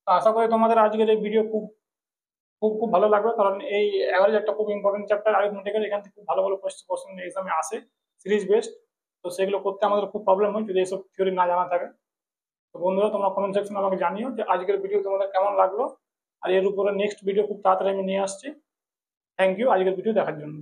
তো আশা করি তোমাদের আজকের এই ভিডিও খুব খুব খুব ভালো লাগবে, কারণ এই অ্যাভারেজ একটা খুব ইম্পর্টেন্ট চ্যাপ্টার আরিথমেটিকের, এখান থেকে খুব ভালো ভালো কোশ্চেন এক্সামে আসে সিরিজ বেসড। তো সেগুলো করতে আমাদের খুব প্রবলেম হয় যদি এইসব থিওরি না জানা থাকে। তো বন্ধুরা তোমরা কমেন্ট সেকশনে আমাকে জানিও যে আজকের ভিডিও তোমাদের কেমন লাগলো। আর এর উপরে নেক্সট ভিডিও খুব তাড়াতাড়ি আমি নিয়ে আসছি। থ্যাংক ইউ আজকের ভিডিও দেখার জন্য।